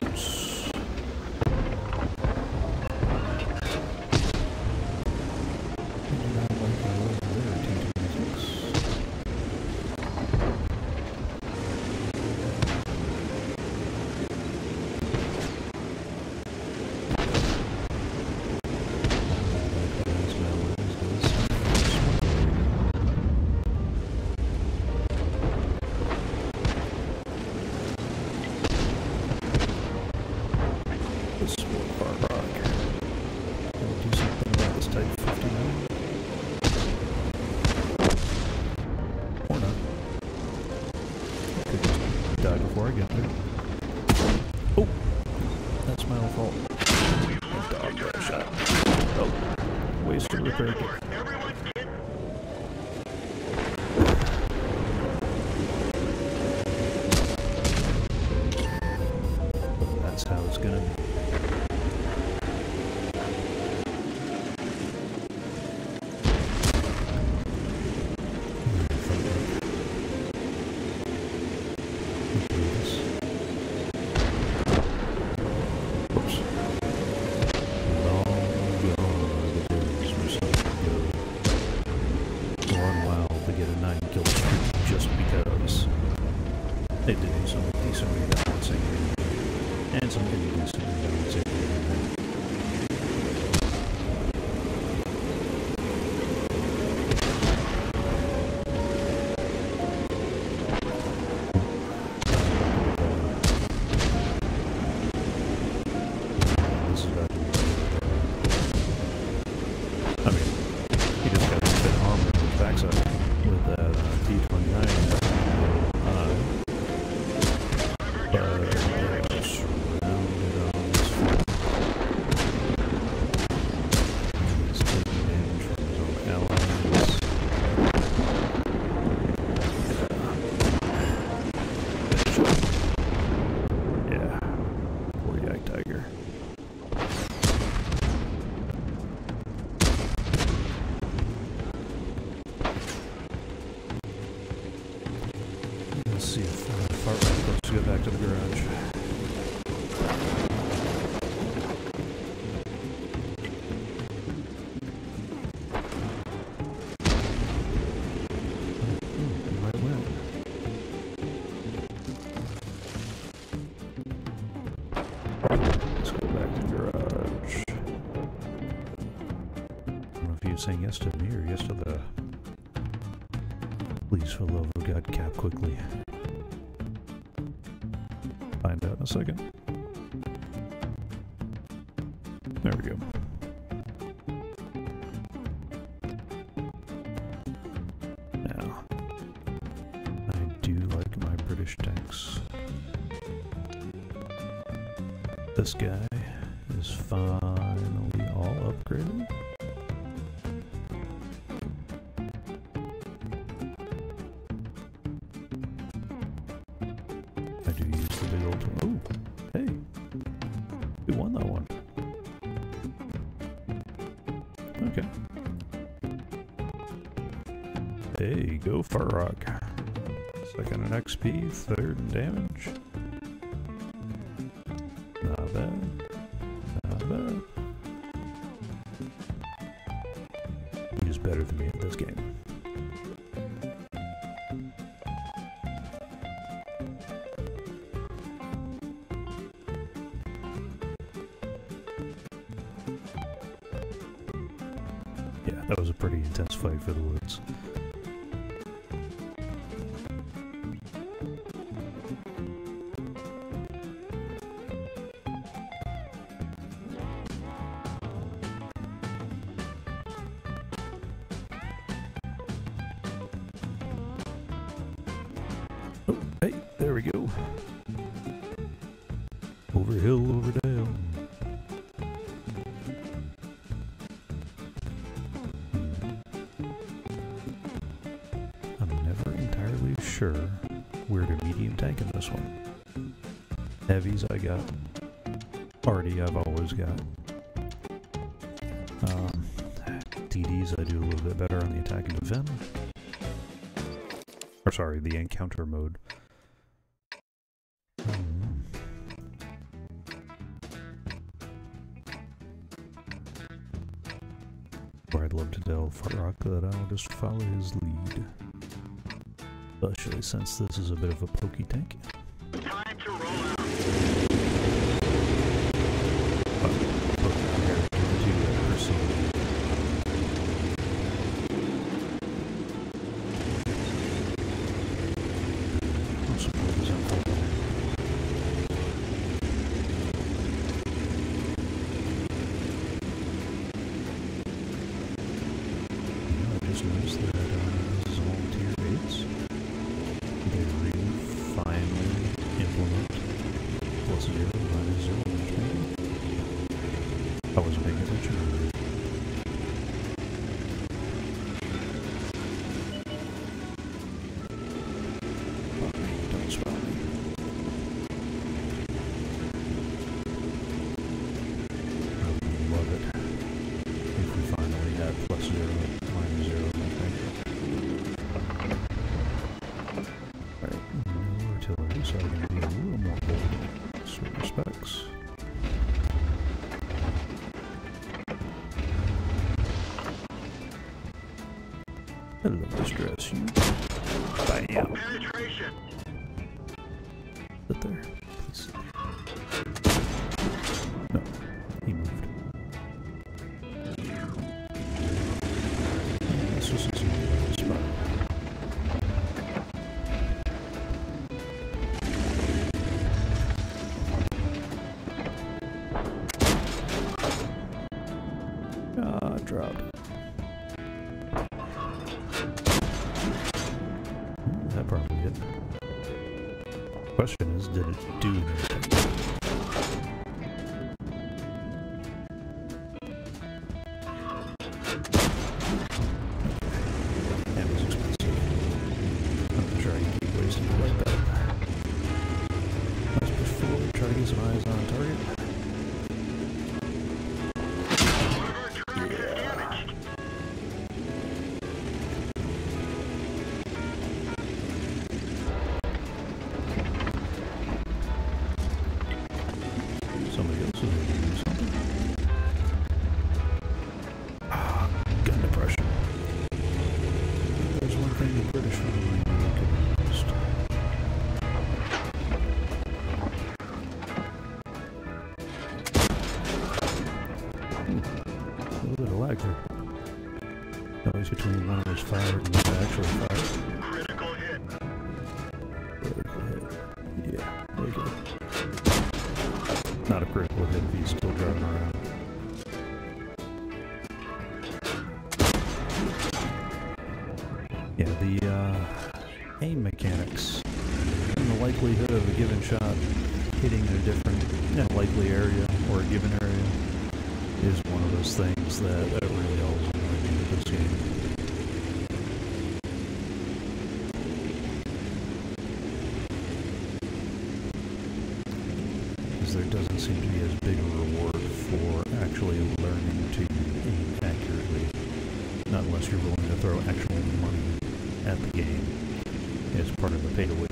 Oops. get there. Oh! That's my own fault. That dog got shot. Oh. Wasted repair kit. Everyone get That's how it's gonna be. Oops. Long gone are the days where something go. Run wild to get a 9-kill streak just because. They did do some decent rebalancing and some pretty decent rebalancing. This is about to be. I mean, he just got some bit armor on his backside with that T-29. But they're surrounded on this front. He's taking damage from his own allies. Yeah. Poor Yak Tiger. Let's see if far right, let's go back to the garage. You might win. Let's go back to the garage. I don't know if he was saying yes to me or yes to the... Please, for the love of God, cap quickly. Find out in a second. There we go. Now, I do like my British tanks. This guy is finally all upgraded. I do use the big old... Oh, hey. We won that one. Okay. Hey, go Farrock. Second in XP, third in damage. Not bad. Not bad. He's just better than me at this game. Yeah, that was a pretty intense fight for the woods. Oh, hey, there we go. Over hill, over dale. I'm never entirely sure where to medium tank in this one. Heavies I got. Arty I've always got. DDs I do a little bit better on the attack and defend. Or sorry, the encounter mode. Where I'd love to tell Farrock that I'll just follow his lead. Especially since this is a bit of a pokey tank. time to roll out. Noticed that this is all tier 8s. They really finally implemented 0, minus 0, I think. Alright, new artillery, so I can be a little more bold in certain respects. Hello, distress you. Bam! Penetration. Sit there, please. No, he moved. This was a spot. Ah, dropped. That probably hit. Question is, did it do anything? That was expensive. I'm not sure I can keep wasting it like that. Let's push forward, try to get some eyes on target. Somebody else is going to do something. Ah, gun depression. There's one thing the British are really good at. A little bit of lag there. Noise between one of those fired and the actual fire. Critical hit. Critical hit. Yeah, there you go. Not a critical hit if he's still driving around. Yeah, the aim mechanics and the likelihood of a given shot hitting a different likely area or a given area is one of those things that really helps with this game. There doesn't seem to be as big a reward for actually learning to aim accurately, not unless you're willing to throw actual money at the game. It's part of the pay-to-win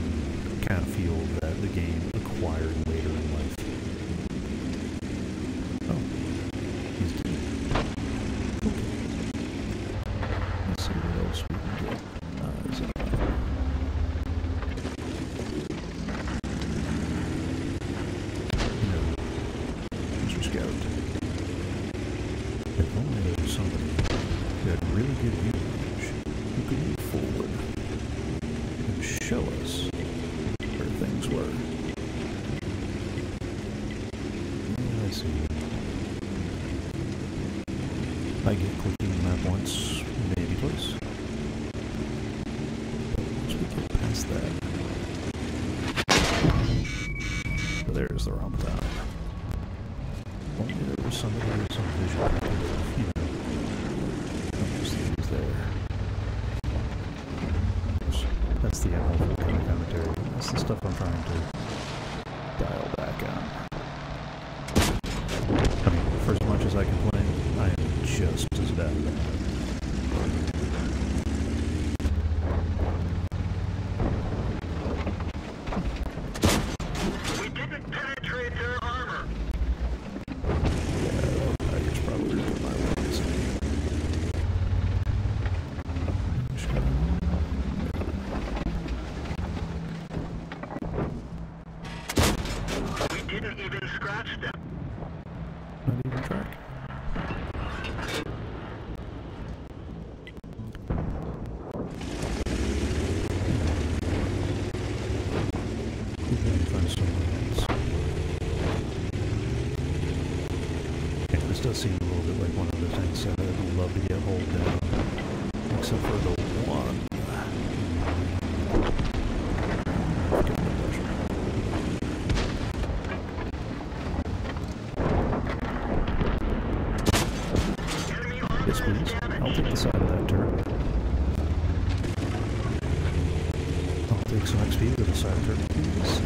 kind of feel that the game acquired later in life. Oh, he's dead. Okay. Let's see what else we can get. Is that if only there was somebody who had really good usage who could move forward and show us where things were. Yeah, I see. I get clicking the map once, maybe twice. But once we get past that, there's the wrong town. Only there was somebody with some vision to, not just things there. That's the ML kind of commentary. That's the stuff I'm trying to dial back on. I mean, for as much as I can play, I am just as bad at it. We didn't penetrate their armor. Didn't even scratch them. Not even track. Find someone else. Yeah, this does seem a little bit like one of the things that I'd love to get hold down, except for the one. Yes, please. I'll take the side of that turret. I'll take some XP to the side of the turret, please.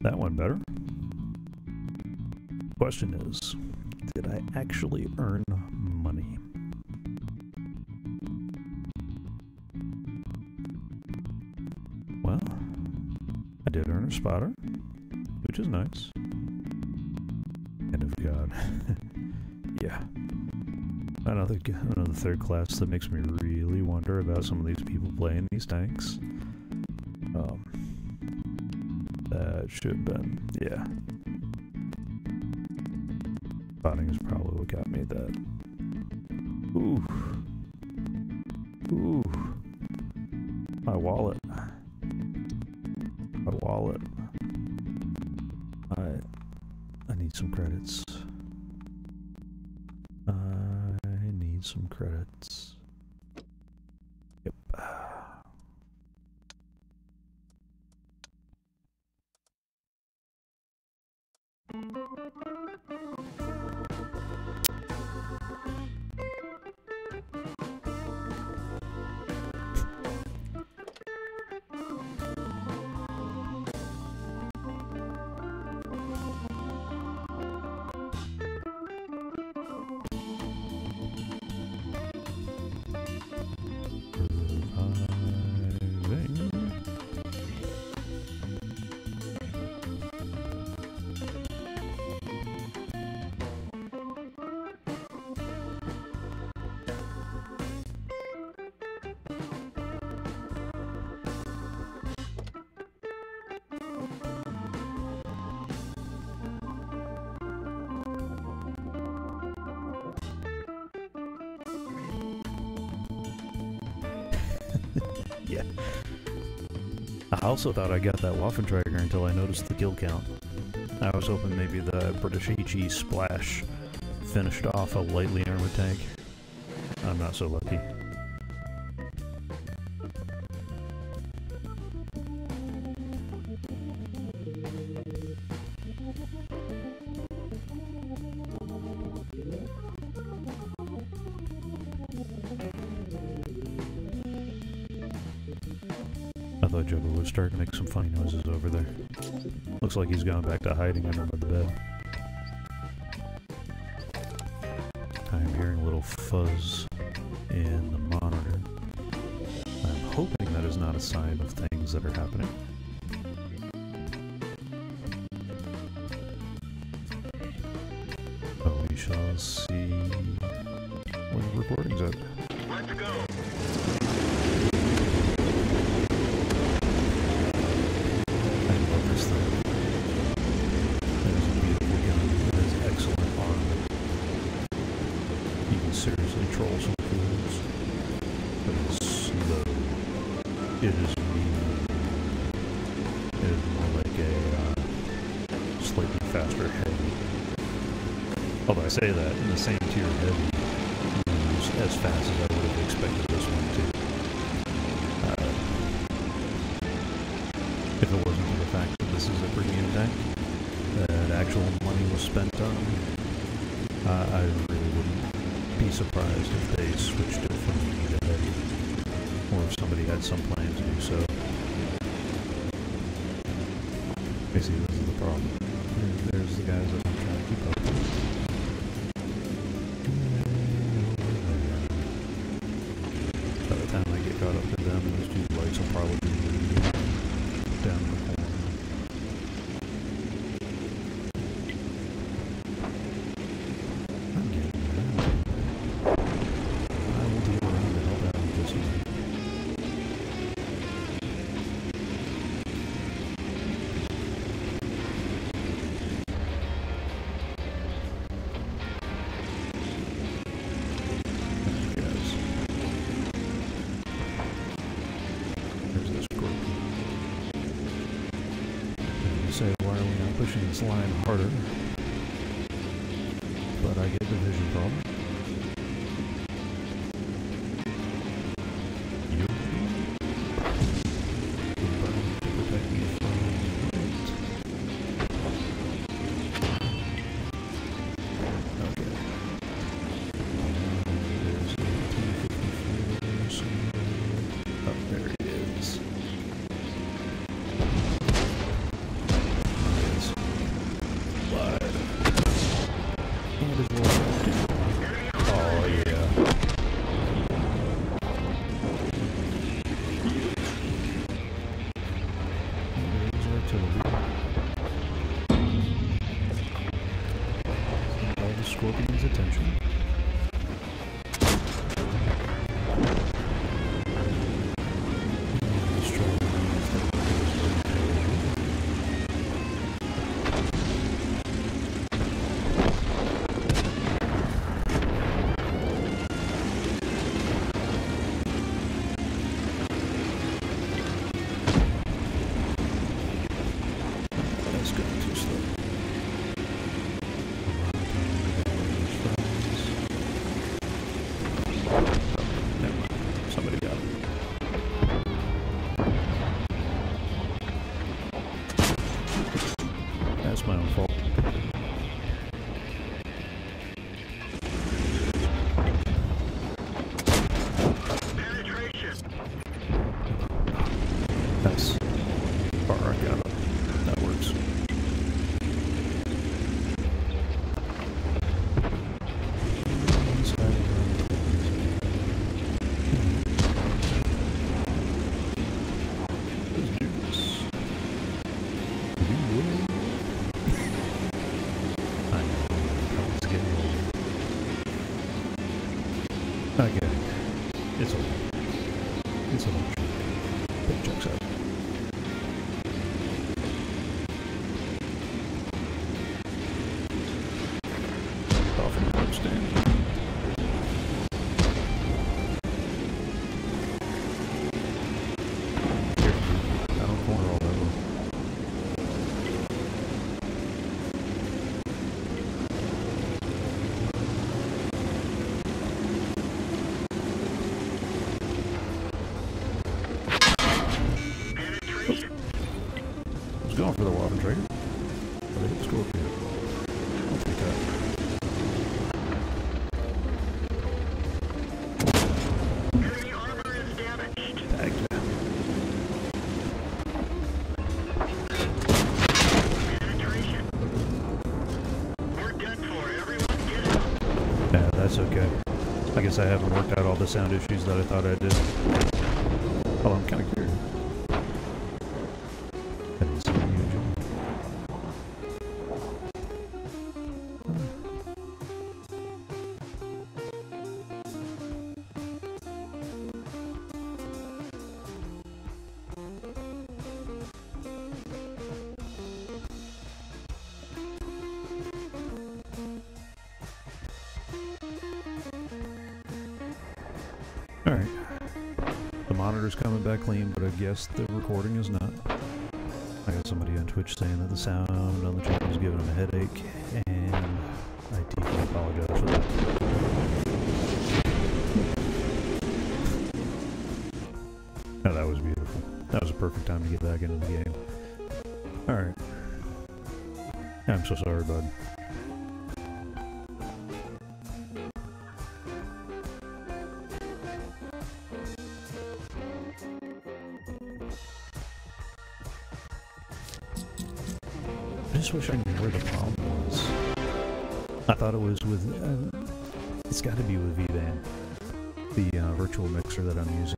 That one better. Question is, did I actually earn money? Well, I did earn a spotter, which is nice. And of God. Yeah. Another third class that makes me really wonder about some of these people playing these tanks. That should have been, yeah. Spotting is probably what got me that. Ooh. Ooh. My wallet. My wallet. I need some credits. I need some credits. Yep. Yeah. I also thought I got that Waffentrager until I noticed the kill count. I was hoping maybe the British HE Splash finished off a lightly armored tank. I'm not so lucky. I thought Juggle was starting to make some funny noises over there. Looks like he's gone back to hiding under the bed. I am hearing a little fuzz in the monitor. I'm hoping that is not a sign of things that are happening. But we shall see when the recording's at. Let's go. I love this thing. It is a beautiful gun. It has excellent armor. You can seriously troll some fools. But it is slow. It is mean. It is more like a slightly faster heavy. Although I say that, in the same tier heavy moves as fast as I would have expected this one to. If it wasn't for the fact that this is a premium tank that actual money was spent on, I really wouldn't be surprised if they switched it from medium to heavy, or if somebody had some plan to do so. Basically, this is the problem. There's the guys that I'm trying to keep up with. By the time I get caught up to them, those two lights will probably be down in the corner. I'm getting there. I will be around to help out with this one. Guys. There's this group. You say, why are we not pushing this line harder? But I get the vision problem. You protect me from light. Okay. There's a T-54 somewhere. Oh, there it is. his attention. That's my own fault. Penetration. Nice. Bar, I got it. That works. Let's do this. I know. It's getting old. Okay. It's old. It's old. But it checks out. Off in the work stand. Here, I don't corner all over. Penetration. I was going for the Waffen Trader. But I hit the Scorpion. I'll take that. Enemy armor is damaged. Tagged ya. Penetration. We're done for. Everyone get out. Yeah, that's okay. I guess I haven't worked out all the sound issues that I thought I did. Well, I'm kind of curious. That is unusual. Alright. The monitor's coming back clean, but I guess the recording is not. I got somebody on Twitch saying that the sound on the channel is giving them a headache, and I deeply apologize for that. Oh, that was beautiful. That was a perfect time to get back into the game. Alright. I'm so sorry, bud. I just wish I knew where the problem was. I thought it was with... it's got to be with VBAN. The virtual mixer that I'm using.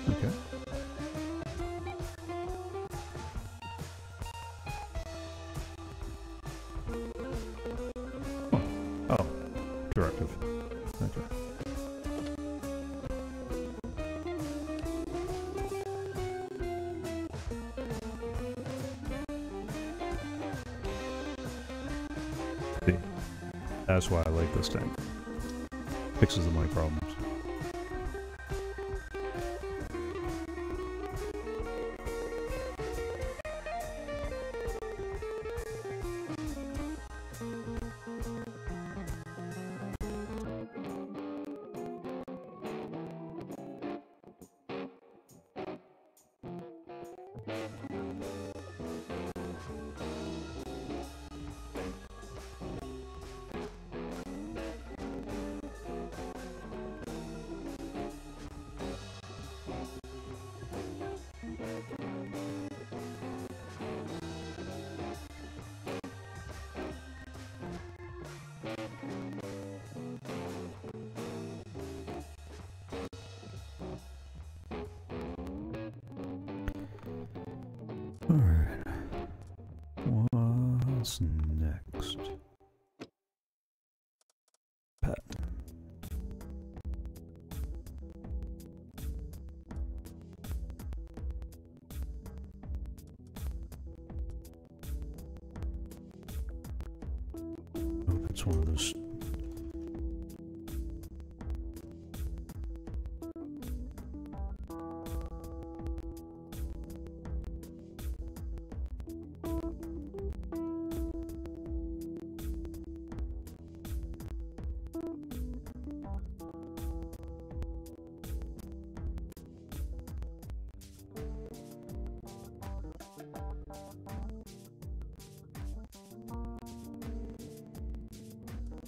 Okay. Oh, directive. Okay. See, that's why I like this thing. Fixes the mic problems. What's next? Pet. Oh, it's one of those.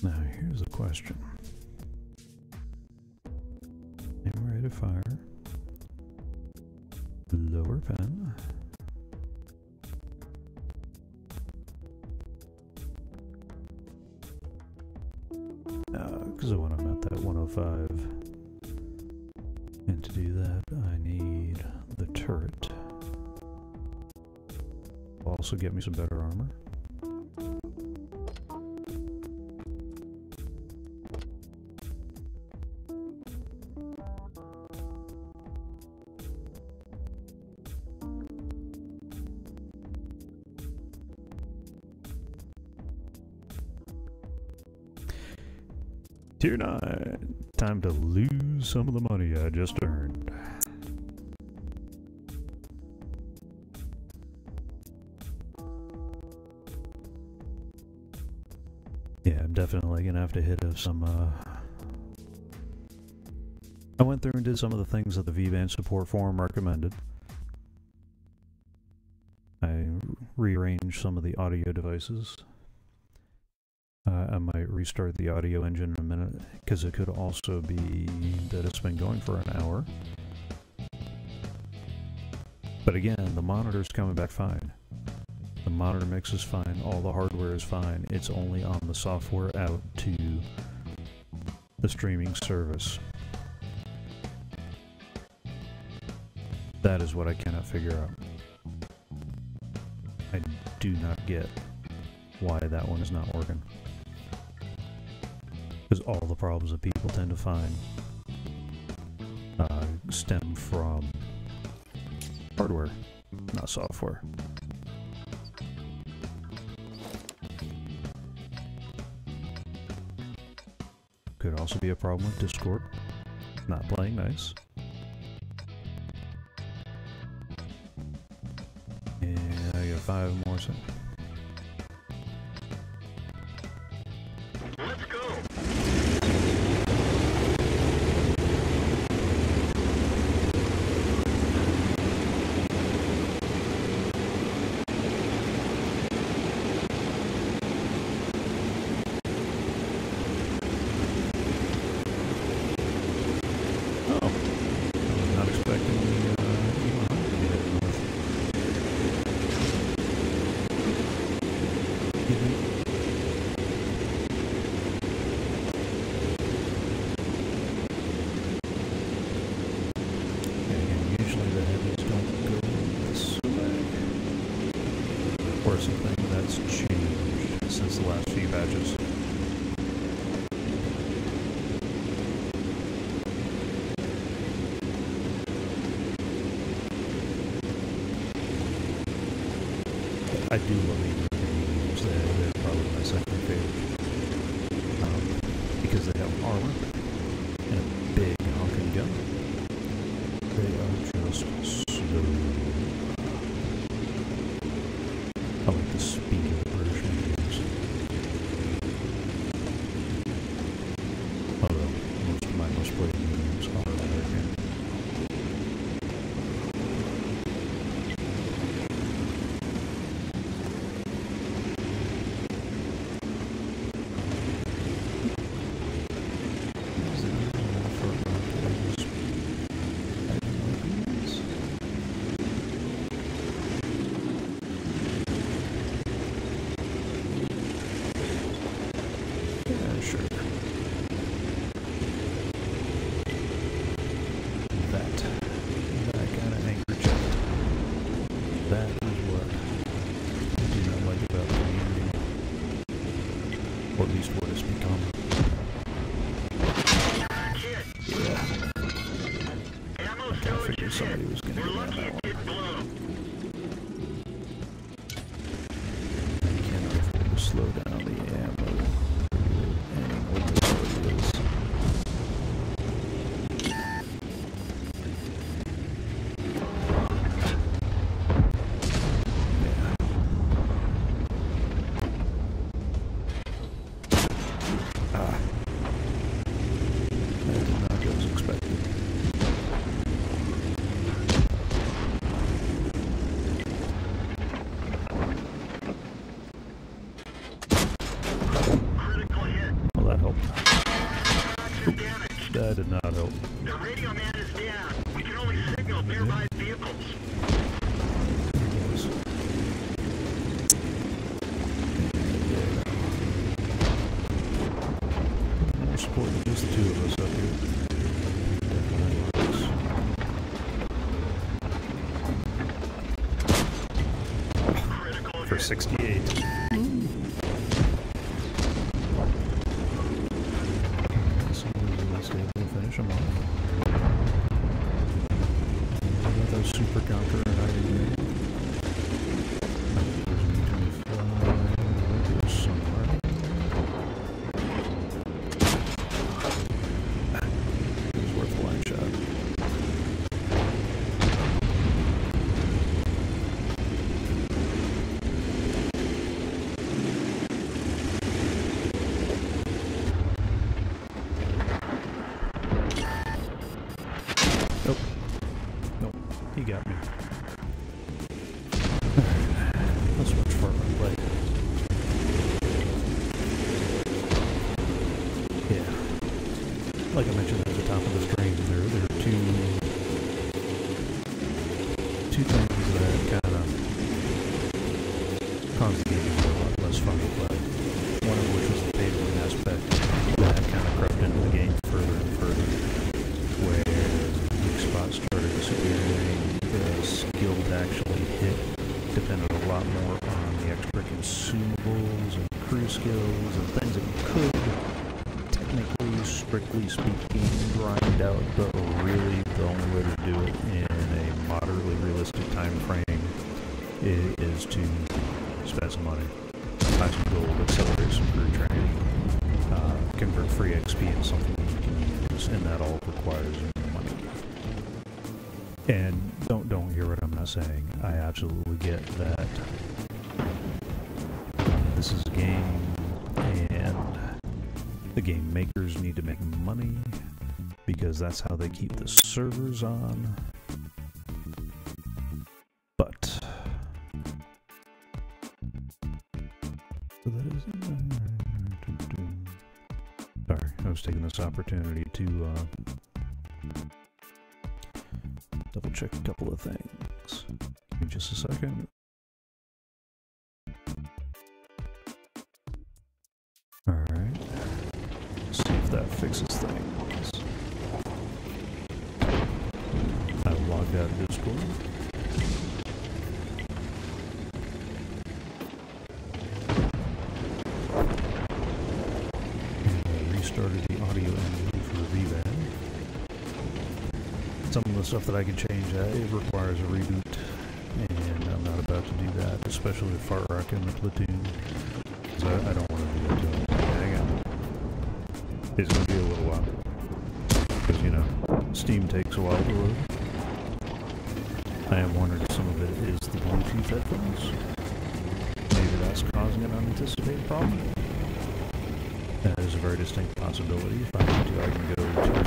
Now, here's a question. Aim ready to fire. Lower pen. Because when I'm at that 105, and to do that, I need the turret. Will also get me some better armor. Tier 9. Time to lose some of the money I just earned. Yeah, I'm definitely gonna have to hit up some, I went through and did some of the things that the V-Band support forum recommended. I rearranged some of the audio devices. I might restart the audio engine in a minute, because it could also be that it's been going for an hour. But again, the monitor's coming back fine. The monitor mix is fine, all the hardware is fine. It's only on the software out to the streaming service. That is what I cannot figure out. I do not get why that one is not working. Because all the problems that people tend to find stem from hardware, not software. Could also be a problem with Discord, not playing nice. And I got 5 more seconds. Let's go! Something that's changed since the last few patches. I do love the games. They're probably my second favorite. Because they have armor and a big honking gun. They are just slow. I like the speed of the British games. Although, most of my most played games are American. somebody was going to We're get lucky that it one. didn't blow. Cannot afford to slow down the ammo. And what this already is. That did not go as expected. Critical hit. Well, that helped. Tracks are damaged. That did not help. The radio man is down. We can only signal nearby vehicles. Yes. More support than just the two of us up here. Definitely works. Critical For hit. 68. Let's finish them off. What about those super counter and hiding? Somewhere. It was worth a line shot. Nope. Nope. He got me. Let's switch for my play. Yeah. Like I mentioned at the top of the stream, there are two things that kind of cause the game to be a lot less fun to play. One of which was the pay-to-win aspect that kind of crept into the game further and further, where weak spots started disappearing, the skill to actually hit depended a lot more on the extra consumables and crew skills and things that you could, technically, strictly speaking, grind out, but really the only way to do it in a moderately realistic time frame is to spend some money, buy some gold, accelerate some crew training, convert free XP into something you can use, and that all requires money. And don't hear what I'm not saying. I absolutely get that this is a game, and the game makers need to make money because that's how they keep the servers on. But so that is. Sorry, I was taking this opportunity to double check a couple of things. Give me just a second. Alright. See if that fixes things. I've logged out of Discord. And restarted the audio engine for VVAD. Some of the stuff that I can change, it requires a reboot, and I'm not about to do that, especially with Fart Rock and the Platoon, because I don't want to do it to them. Hang on. It's going to be a little while, because, you know, Steam takes a while to load. I am wondering if some of it is the Bluetooth headphones. Maybe that's causing an unanticipated problem. That is a very distinct possibility. If I need to, I can go to here.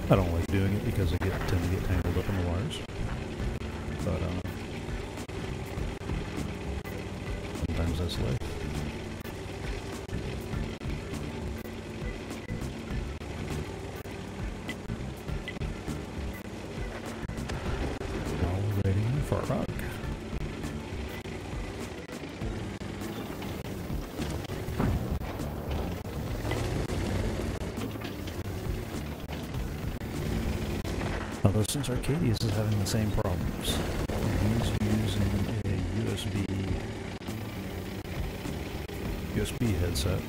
I don't like doing it because I tend to get tangled up in the wires. But sometimes that's life. All ready for rock. Although since Arcadius is having the same problems, he's using a USB headset.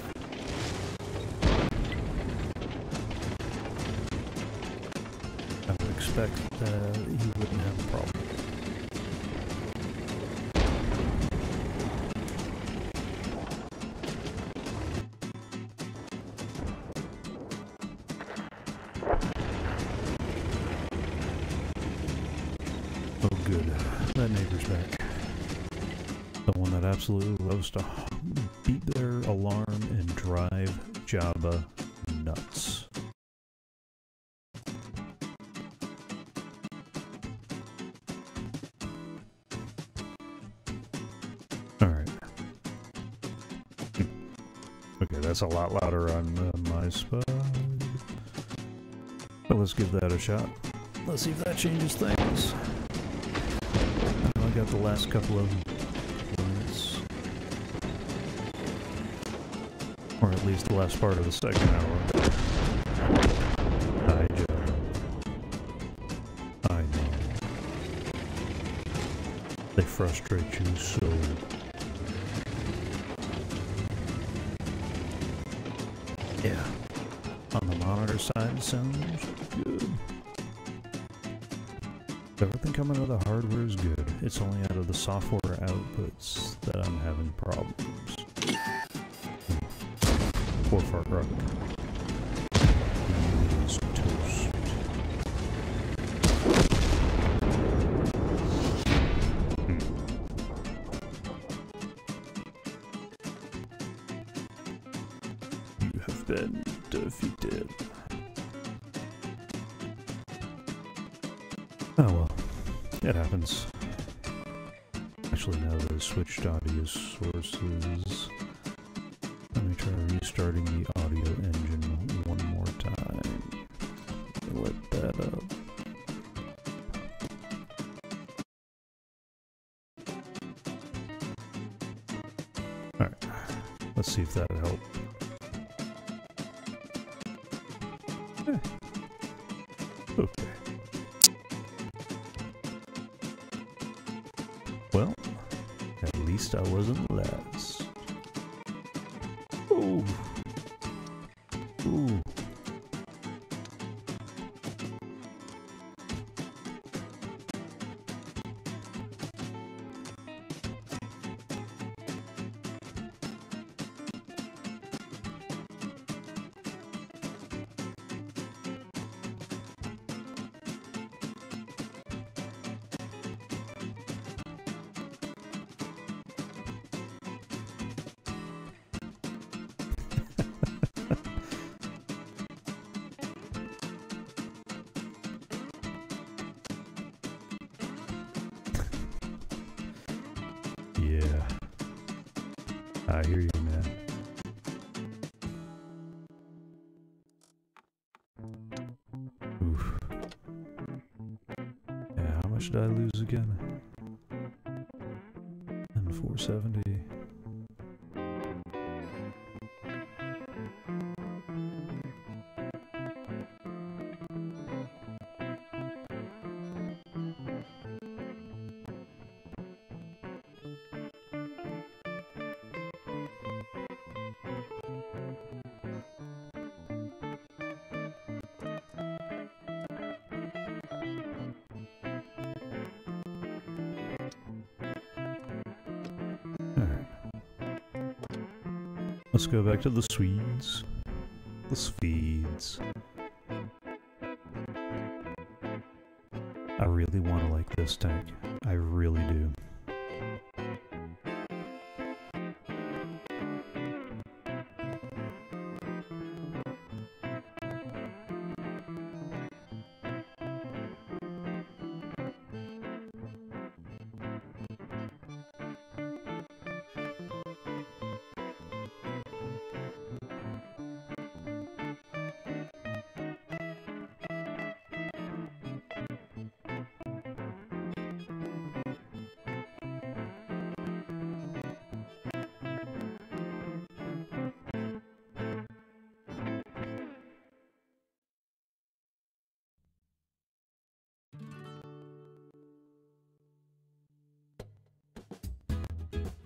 expect that he wouldn't have a problem. Oh good, that neighbor's back. The one that absolutely loves to beat their alarm and drive Jabba nuts. Alright. Okay, that's a lot louder on my spot. But let's give that a shot. Let's see if that changes things. I got the last couple of minutes. Or at least the last part of the second hour. Hi, Joe. I know. They frustrate you so. Yeah. On the monitor side, sounds good. Everything coming out of the hardware is good. It's only out of the software outputs that I'm having problems. Poor Far Cry. He is toast. You have been defeated. Oh well, it happens. Actually, now that I switched audio sources, let me try restarting the audio engine one more time. Let that up. Alright, let's see if that'll help. Okay. Well, at least I wasn't last. Ooh. Ooh. Yeah, I hear you, man. Oof. Yeah, how much did I lose again? And 470. Let's go back to the Swedes. The Swedes. I really want to like this tank. I really do.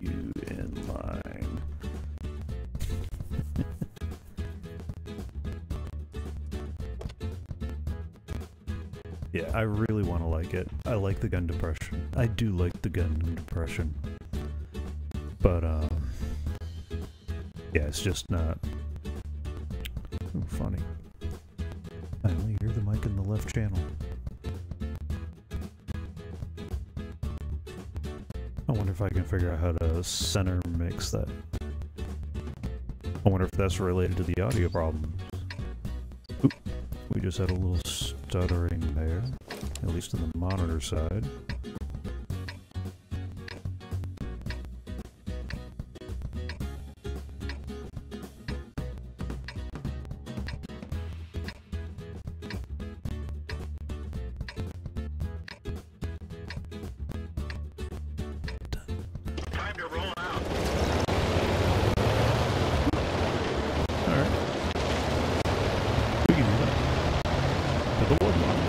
You in line. Yeah, I really want to like it. I like the gun depression. I do like the gun depression. But, yeah, it's just not funny. I only hear the mic in the left channel. I wonder if I can figure out how to center mix that. I wonder if that's related to the audio problems. Oop, we just had a little stuttering there, at least on the monitor side. Time to roll out. Alright. We can do that. To the wood line.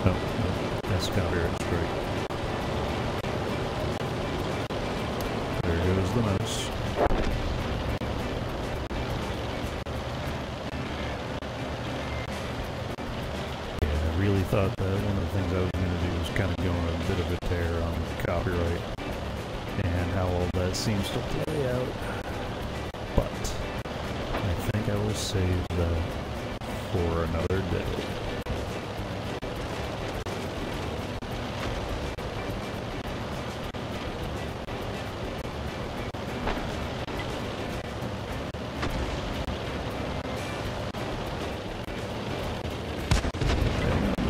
No, that's copyright straight. There goes the mouse. Yeah, I really thought that one of the things I was going to do was kind of go on a bit of a tear on copyright and how all that seems to play out. But I think I will save that for another day.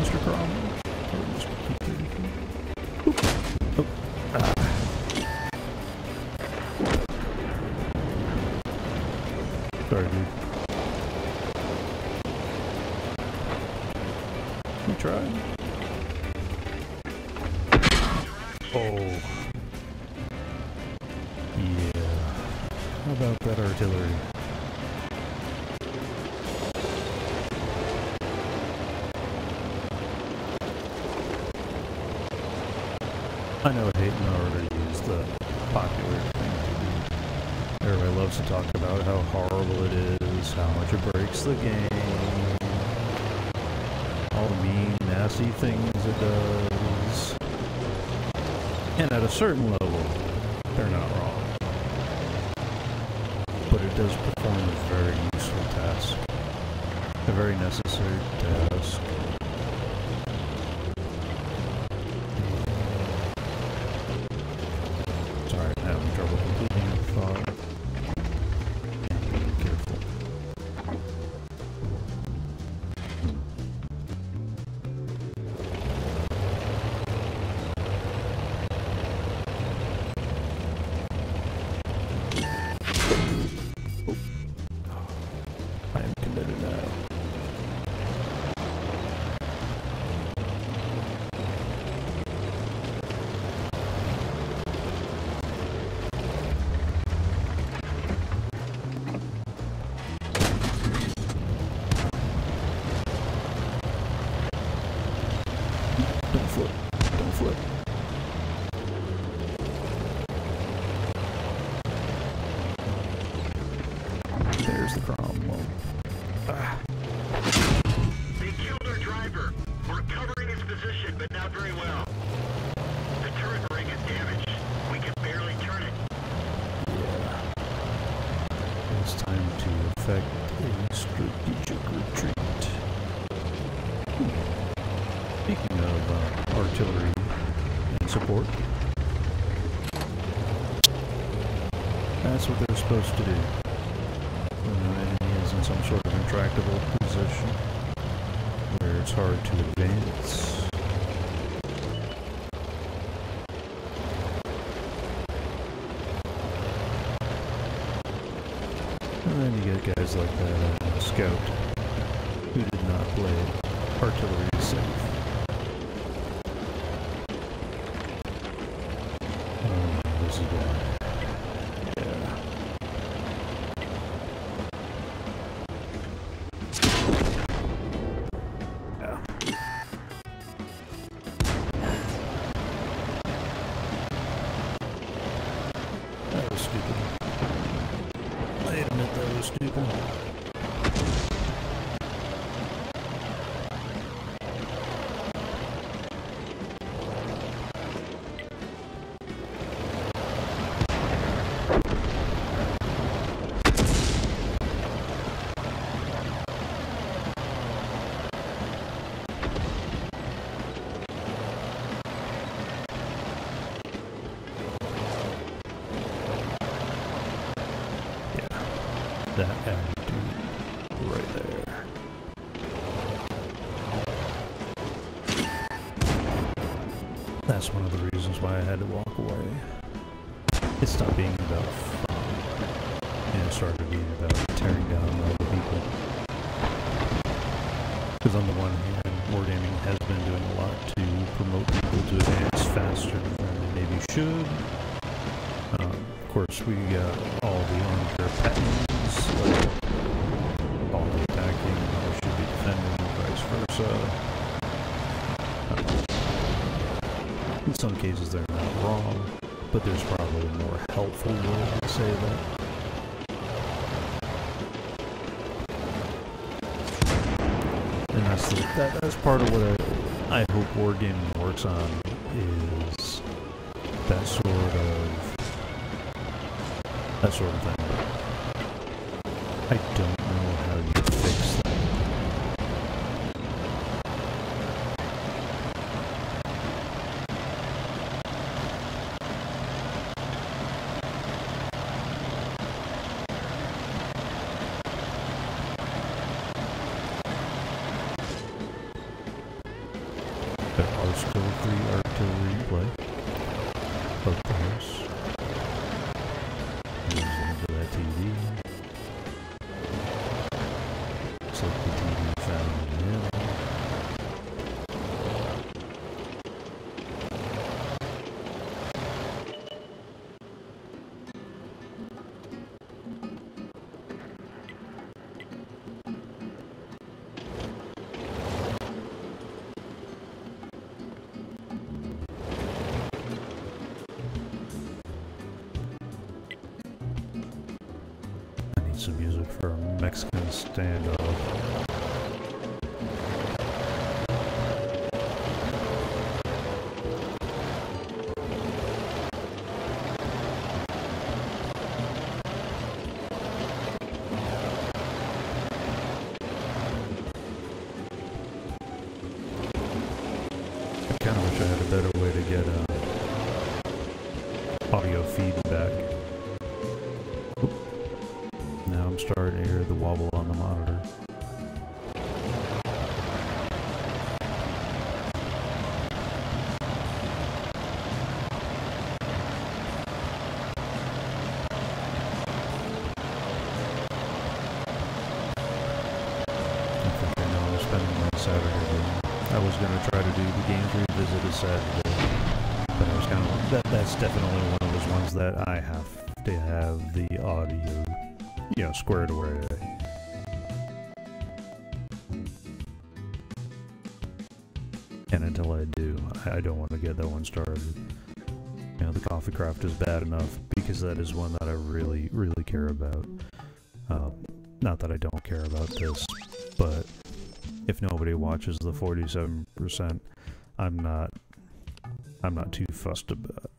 Mr. Cromwell, or Mr. P-33. Oop. Oh. Ah. Sorry, dude. We tried. Oh. Yeah. How about that artillery? I know Hayden already used the popular thing to do. Everybody loves to talk about how horrible it is, how much it breaks the game, all the mean, nasty things it does. And at a certain level, they're not wrong. But it does perform a very useful task, a very necessary task. Sorry, I'm having trouble completing the thought. Careful. I am committed now. Don't flip. Don't flip. There's the Cromwell. Ah. They killed our driver. We're covering his position, but not very well. The turret ring is damaged. We can barely turn it. Yeah. It's time to effect a strategic retreat. Speaking of artillery and support, that's what they're supposed to do. When the enemy is in some sort of intractable position where it's hard to advance. And then you get guys like that scout who did not play artillery safe. Oh, this is bad. Yeah. was stupid. I admit that was stupid. That attitude right there. That's one of the reasons why I had to walk away. It stopped being about fun, and it started being about tearing down other people. Because on the one hand, Wargaming has been doing a lot to promote people to advance faster than they maybe should. Of course, we got all the armchair patents, like all the attacking, should be defending, vice versa. In some cases they're not wrong, but there's probably a more helpful way to say that. And that's part of what I hope Wargaming works on, is that sort of thing. I don't know how you fix that. There are still 3 artillery in play. Both players. Into that TV. Looks like the TV found him. Some music for a Mexican standoff. I kind of wish I had a better way to get audio feedback. Now I'm starting to hear the wobble on the monitor. I think I know I'm spending my Saturday doing. I was going to try to do the Games Revisited Saturday, but I was kind of that's definitely one of those ones that I have to have the audio, squared away. And until I do, I don't want to get that one started. The Coffee Craft is bad enough because that is one that I really, really care about. Not that I don't care about this, but if nobody watches the 47%, I'm not too fussed about it.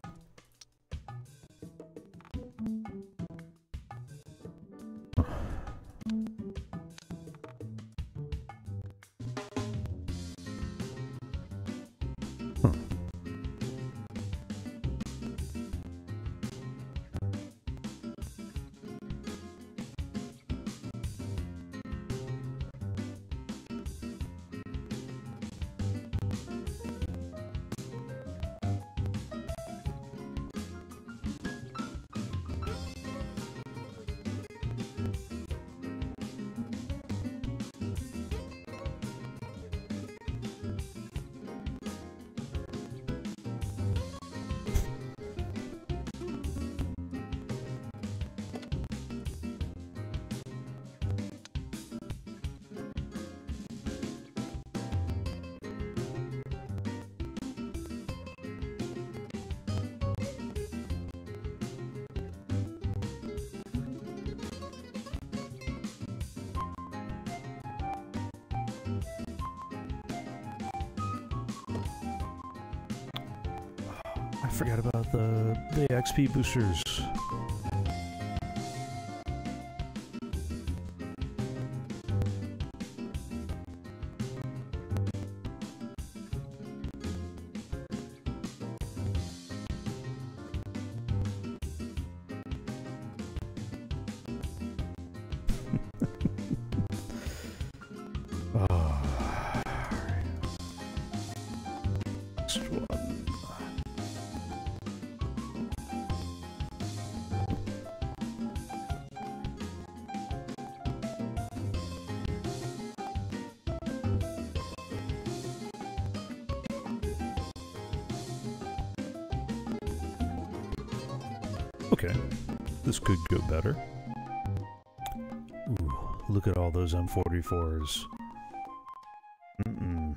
forgot about the XP boosters. Okay, this could go better. Ooh, look at all those M44s. Mm-mm.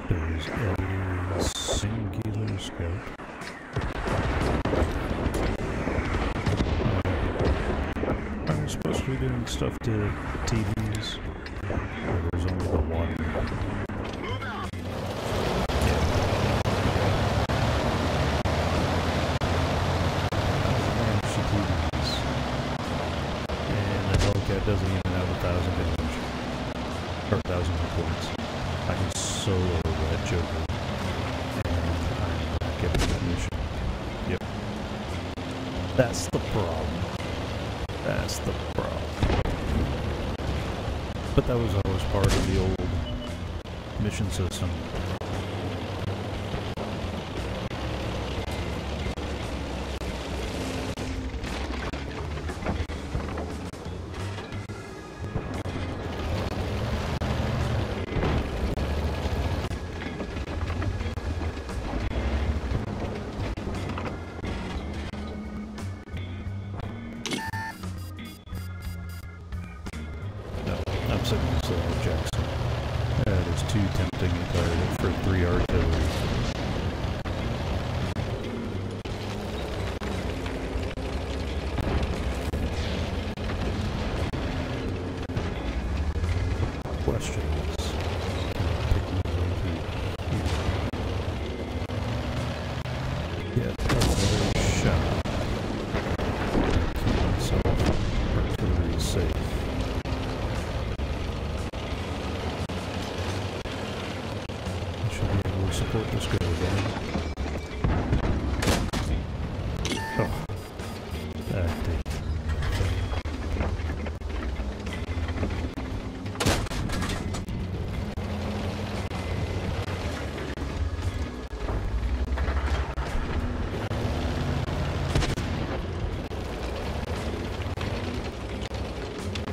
There's a singular scope. I'm supposed to be doing stuff to TVs. There's only the one. And the Hellcat doesn't even have 1,000 damage. Or 1,000 points. I can solo that Joker. And I'm not getting that mission. Yep. That's the problem. That's the problem. But that was always part of the old mission system. I'm sick of this Jackson. That is too tempting a target for 3 artillery. Question is, get another shot. Keep myself artillery safe. Support this go again. Oh, that did.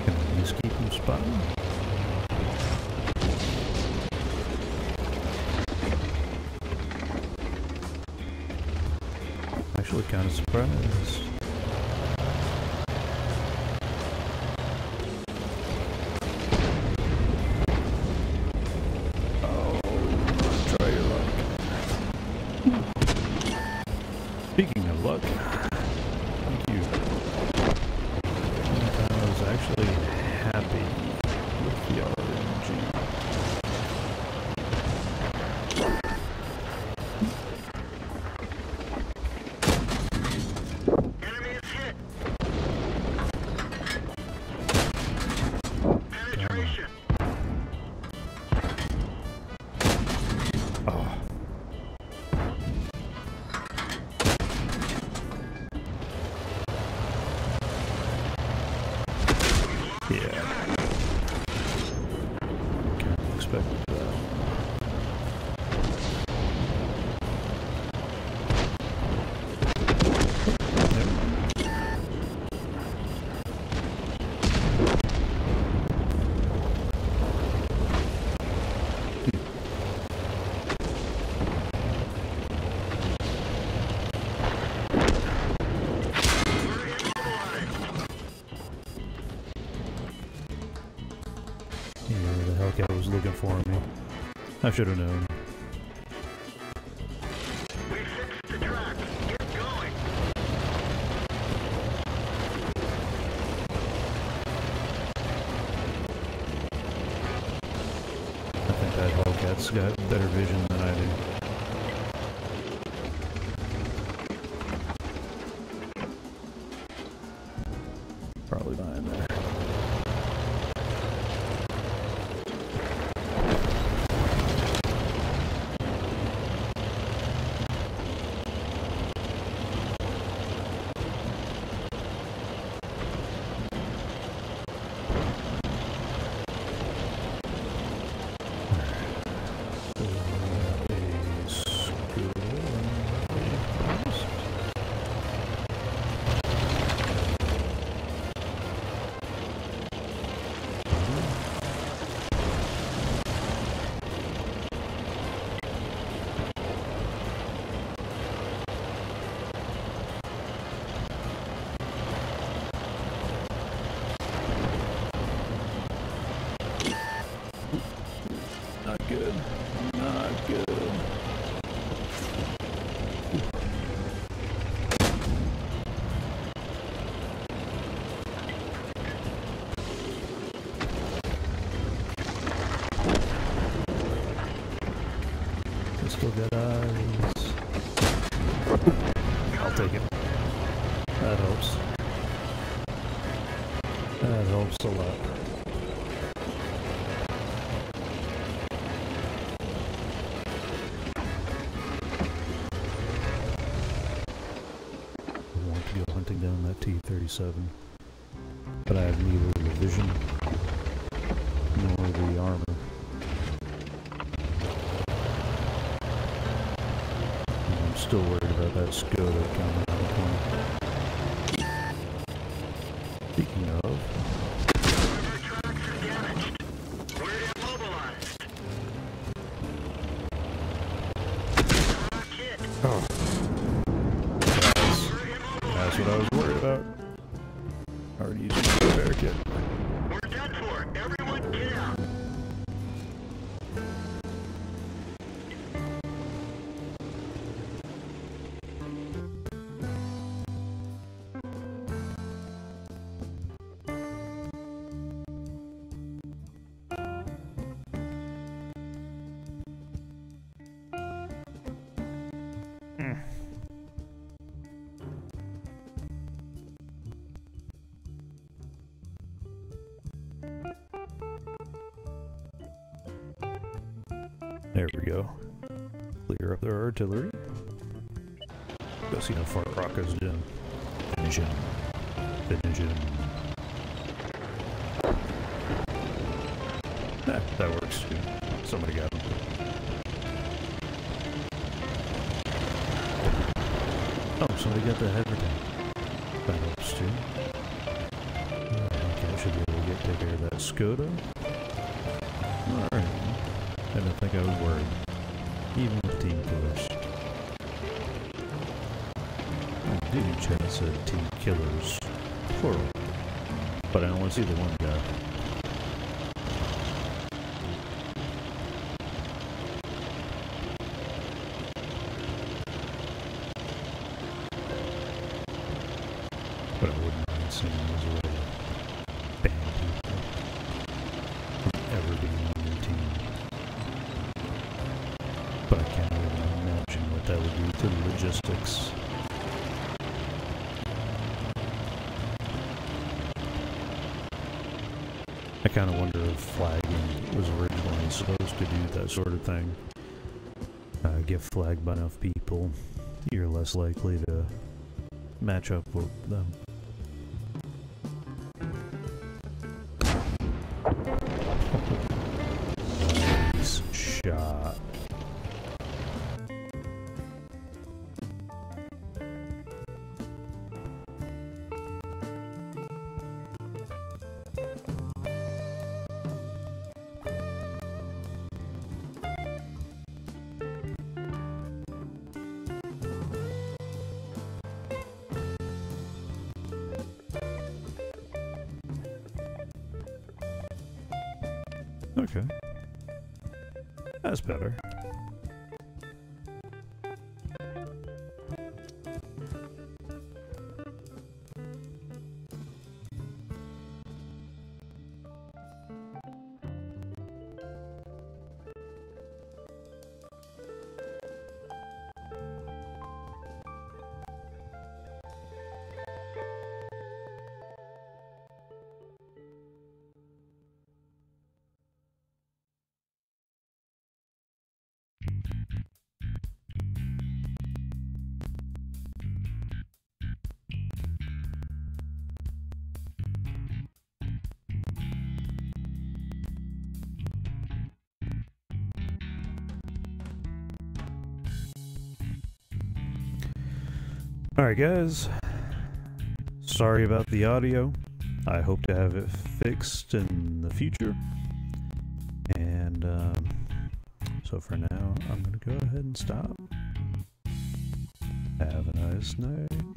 Can I just keep him spotting? Actually kind of surprised. Oh, try your luck. Speaking of luck, thank you. I was actually happy with the RNG. Yeah. Can't expect that. The Hellcat was looking for me. I should have known. We fixed the track. Get going. that Hellcat's got better vision than I do. Probably behind there. Not good. Not good. We still got eyes. I'll take it. That helps. That helps a lot. Down that T-37, but I have neither the vision nor the armor. And I'm still worried about that Skoda coming out of the corner. Speaking of, Tracks are damaged. We're immobilized. Rock hit. oh, that's what I was worried about. Already using my repair kit. We're done for. Everyone get out. There we go. Clear up their artillery. Go see how far Rocco's doing. Finish him. Finish him. Nah, that works too. Somebody got him. Oh, somebody got the header down. That helps too. Okay, I should be able to take care of that Skoda. Alright. I don't think I was worried. Even with team killers. I do chat said team killers. Plural. But I only see the one guy. But I wouldn't mind seeing him as a way to ban people from ever being on your team. But I can't even imagine what that would do to the logistics. I kind of wonder if flagging was originally supposed to do that sort of thing. Get flagged by enough people, you're less likely to match up with them. Nice shot. Okay. That's better. Alright guys, sorry about the audio. I hope to have it fixed in the future. And so for now, I'm going to go ahead and stop. Have a nice night.